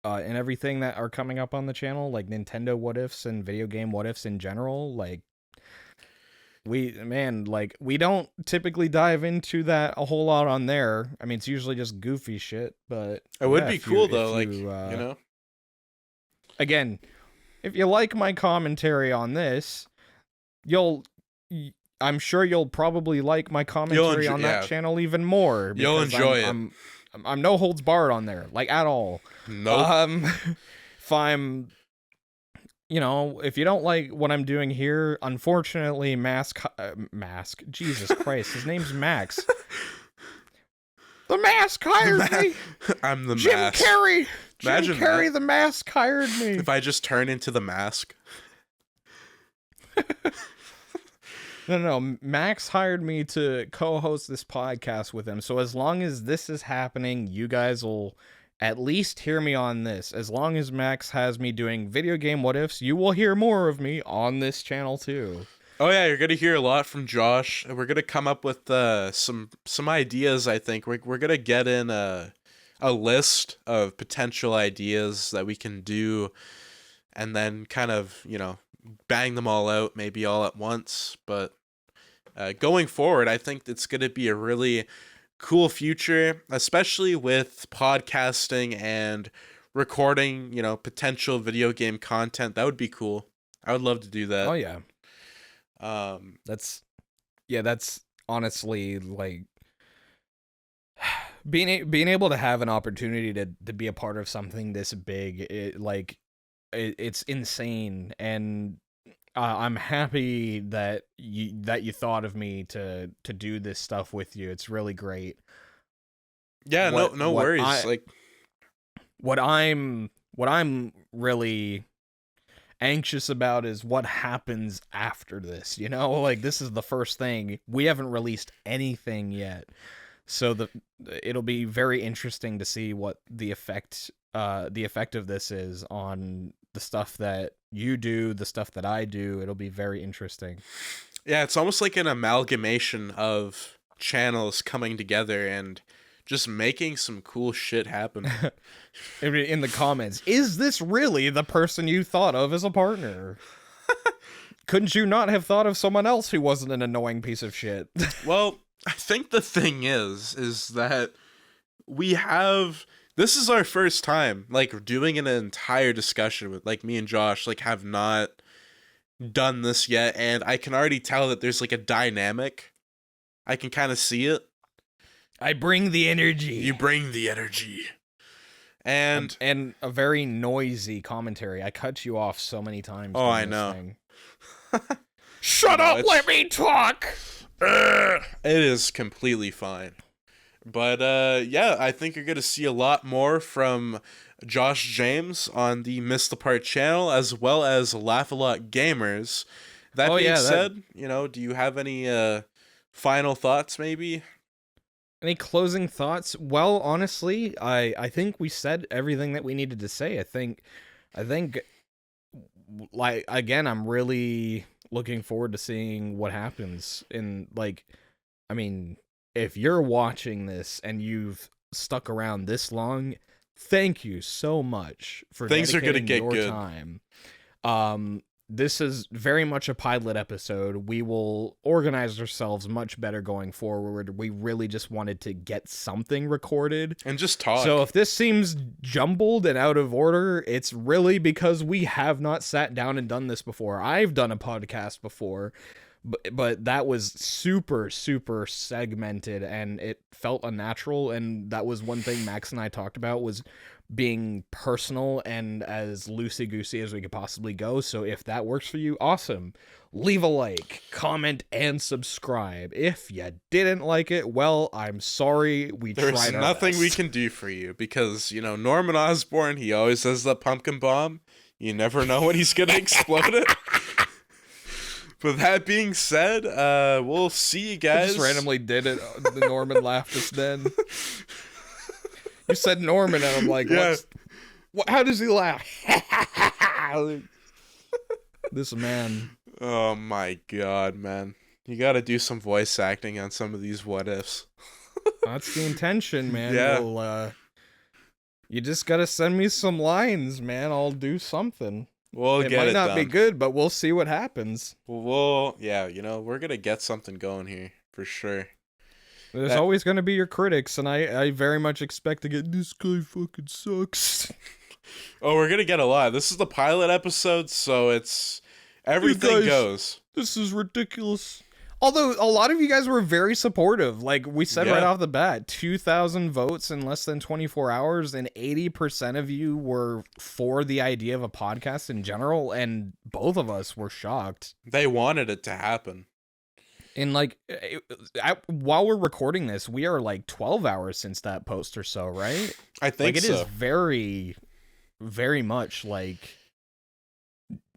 [SPEAKER 2] and everything that are coming up on the channel, like Nintendo what ifs and video game what ifs in general. Like, we don't typically dive into that a whole lot on there. I mean, it's usually just goofy shit, but
[SPEAKER 1] It would be cool though, like, you know.
[SPEAKER 2] Again, if you like my commentary on this, I'm sure you'll probably like my commentary on that channel even more.
[SPEAKER 1] You'll enjoy it.
[SPEAKER 2] I'm no holds barred on there, like, at all.
[SPEAKER 1] Nope.
[SPEAKER 2] If I'm, if you don't like what I'm doing here, unfortunately, Mask, Jesus Christ, his name's Max. The Mask hired me.
[SPEAKER 1] I'm the
[SPEAKER 2] Jim
[SPEAKER 1] Mask.
[SPEAKER 2] Carrey.
[SPEAKER 1] Imagine
[SPEAKER 2] Jim Carrey,
[SPEAKER 1] that.
[SPEAKER 2] the Mask hired me.
[SPEAKER 1] If I just turn into the Mask.
[SPEAKER 2] No. Max hired me to co-host this podcast with him. So as long as this is happening, you guys will at least hear me on this. As long as Max has me doing video game what ifs, you will hear more of me on this channel too.
[SPEAKER 1] Oh yeah, you're gonna hear a lot from Josh. We're gonna come up with some ideas. I think we're gonna get in a list of potential ideas that we can do, and then kind of bang them all out, maybe all at once. But going forward, I think it's gonna be a really cool future, especially with podcasting and recording. Potential video game content. That would be cool. I would love to do that.
[SPEAKER 2] Oh yeah. That's honestly, like, being able to have an opportunity to be a part of something this big, it's insane, and I'm happy that you thought of me to do this stuff with you. It's really great.
[SPEAKER 1] Yeah, no worries.
[SPEAKER 2] What I'm really anxious about is what happens after this. Like, this is the first thing. We haven't released anything yet, so it'll be very interesting to see what the effect of this is on the stuff that you do, the stuff that I do. It'll be very interesting.
[SPEAKER 1] Yeah, it's almost like an amalgamation of channels coming together and just making some cool shit happen.
[SPEAKER 2] In the comments, is this really the person you thought of as a partner? Couldn't you not have thought of someone else who wasn't an annoying piece of shit?
[SPEAKER 1] Well, I think the thing is that this is our first time, like, doing an entire discussion with, like, me and Josh, like, have not done this yet, and I can already tell that there's, like, a dynamic. I can kind of see it.
[SPEAKER 2] I bring the energy.
[SPEAKER 1] You bring the energy. And
[SPEAKER 2] a very noisy commentary. I cut you off so many times.
[SPEAKER 1] Oh, I know.
[SPEAKER 2] Shut up, let me talk!
[SPEAKER 1] It is completely fine. But, yeah, I think you're going to see a lot more from Josh James on the MissedThePart channel, as well as Laugh-A-Lot Gamers. That being said, do you have any final thoughts, maybe?
[SPEAKER 2] Any closing thoughts? Well, honestly, I think we said everything that we needed to say. I think, like, again, I'm really looking forward to seeing what happens in, like, I mean, if you're watching this and you've stuck around this long, thank you so much for
[SPEAKER 1] things are gonna get
[SPEAKER 2] your
[SPEAKER 1] good.
[SPEAKER 2] Time. This is very much a pilot episode. We will organize ourselves much better going forward. We really just wanted to get something recorded.
[SPEAKER 1] And just talk.
[SPEAKER 2] So if this seems jumbled and out of order, it's really because we have not sat down and done this before. I've done a podcast before, but that was super, super segmented, and it felt unnatural, and that was one thing Max and I talked about, was being personal and as loosey-goosey as we could possibly go. So if that works for you, awesome. Leave a like, comment, and subscribe. If you didn't like it, well, I'm sorry.
[SPEAKER 1] There's nothing we can do for you, because, Norman Osborn, he always has the pumpkin bomb. You never know when he's gonna explode it. But that being said, we'll see you guys.
[SPEAKER 2] I just randomly did it. The Norman laughed just then. You said Norman, and I'm like,
[SPEAKER 1] yeah.
[SPEAKER 2] What? How does he laugh? This man.
[SPEAKER 1] Oh my god, man. You gotta do some voice acting on some of these what ifs.
[SPEAKER 2] That's the intention, man.
[SPEAKER 1] Yeah.
[SPEAKER 2] You just gotta send me some lines, man. I'll do something.
[SPEAKER 1] We'll
[SPEAKER 2] It
[SPEAKER 1] get
[SPEAKER 2] might
[SPEAKER 1] it
[SPEAKER 2] not
[SPEAKER 1] done.
[SPEAKER 2] be good, but we'll see what happens.
[SPEAKER 1] Yeah, we're gonna get something going here for sure.
[SPEAKER 2] There's always gonna be your critics, and I very much expect to get, this guy fucking sucks.
[SPEAKER 1] Oh, we're gonna get a lot. This is the pilot episode, so it's everything
[SPEAKER 2] guys-
[SPEAKER 1] goes.
[SPEAKER 2] This is ridiculous. Although a lot of you guys were very supportive. Like we said right
[SPEAKER 1] Yeah.
[SPEAKER 2] off the bat, 2,000 votes in less than 24 hours, and 80% of you were for the idea of a podcast in general, and both of us were shocked.
[SPEAKER 1] They wanted it to happen.
[SPEAKER 2] And like, while we're recording this, we are like 12 hours since that post or so, right?
[SPEAKER 1] I think
[SPEAKER 2] Like it
[SPEAKER 1] so.
[SPEAKER 2] is very, very much like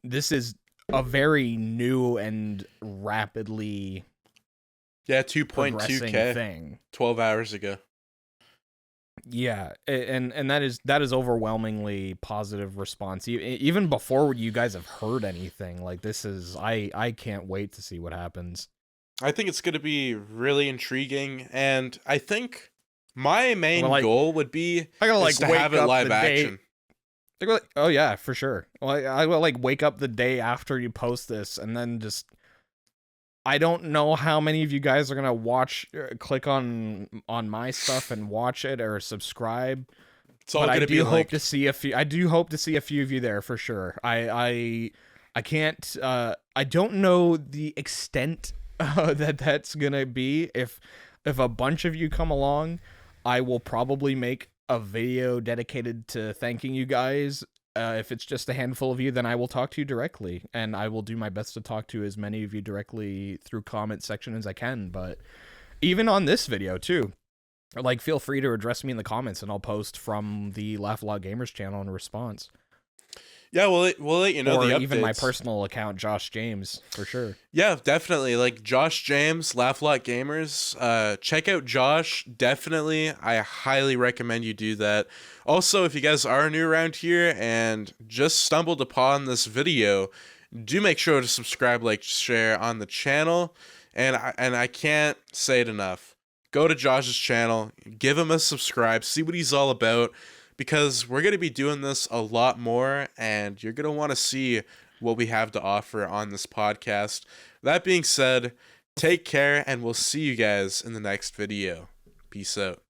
[SPEAKER 2] this is a very new and rapidly
[SPEAKER 1] Yeah,
[SPEAKER 2] progressing
[SPEAKER 1] 2.2K
[SPEAKER 2] thing.
[SPEAKER 1] 12 hours ago.
[SPEAKER 2] Yeah, and that is overwhelmingly positive response. Even before you guys have heard anything, like this is I can't wait to see what happens.
[SPEAKER 1] I think it's going to be really intriguing, and I think my main
[SPEAKER 2] Well, like,
[SPEAKER 1] goal would be
[SPEAKER 2] I gotta
[SPEAKER 1] is to have it live action.
[SPEAKER 2] Oh yeah, for sure. Well, I will like wake up the day after you post this, and then just I don't know how many of you guys are gonna watch, click on my stuff and watch it or subscribe.
[SPEAKER 1] It's all
[SPEAKER 2] But
[SPEAKER 1] going
[SPEAKER 2] I
[SPEAKER 1] to be
[SPEAKER 2] do
[SPEAKER 1] like
[SPEAKER 2] hope to see a few. I do hope to see a few of you there for sure. I can't. I don't know the extent that's gonna be. If a bunch of you come along, I will probably make a video dedicated to thanking you guys. If it's just a handful of you, then I will talk to you directly, and I will do my best to talk to as many of you directly through comment section as I can. But even on this video too, like feel free to address me in the comments, and I'll post from the Laugh A Lot Gamers channel in response.
[SPEAKER 1] Yeah, we'll let you know
[SPEAKER 2] Or
[SPEAKER 1] the updates.
[SPEAKER 2] even my personal account, Josh James, for sure.
[SPEAKER 1] Yeah, definitely. Like Josh James, Laugh A Lot Gamers. Check out Josh. Definitely. I highly recommend you do that. Also, if you guys are new around here and just stumbled upon this video, do make sure to subscribe, like, share on the channel. And I can't say it enough. Go to Josh's channel, give him a subscribe, see what he's all about. Because we're going to be doing this a lot more, and you're going to want to see what we have to offer on this podcast. That being said, take care, and we'll see you guys in the next video. Peace out.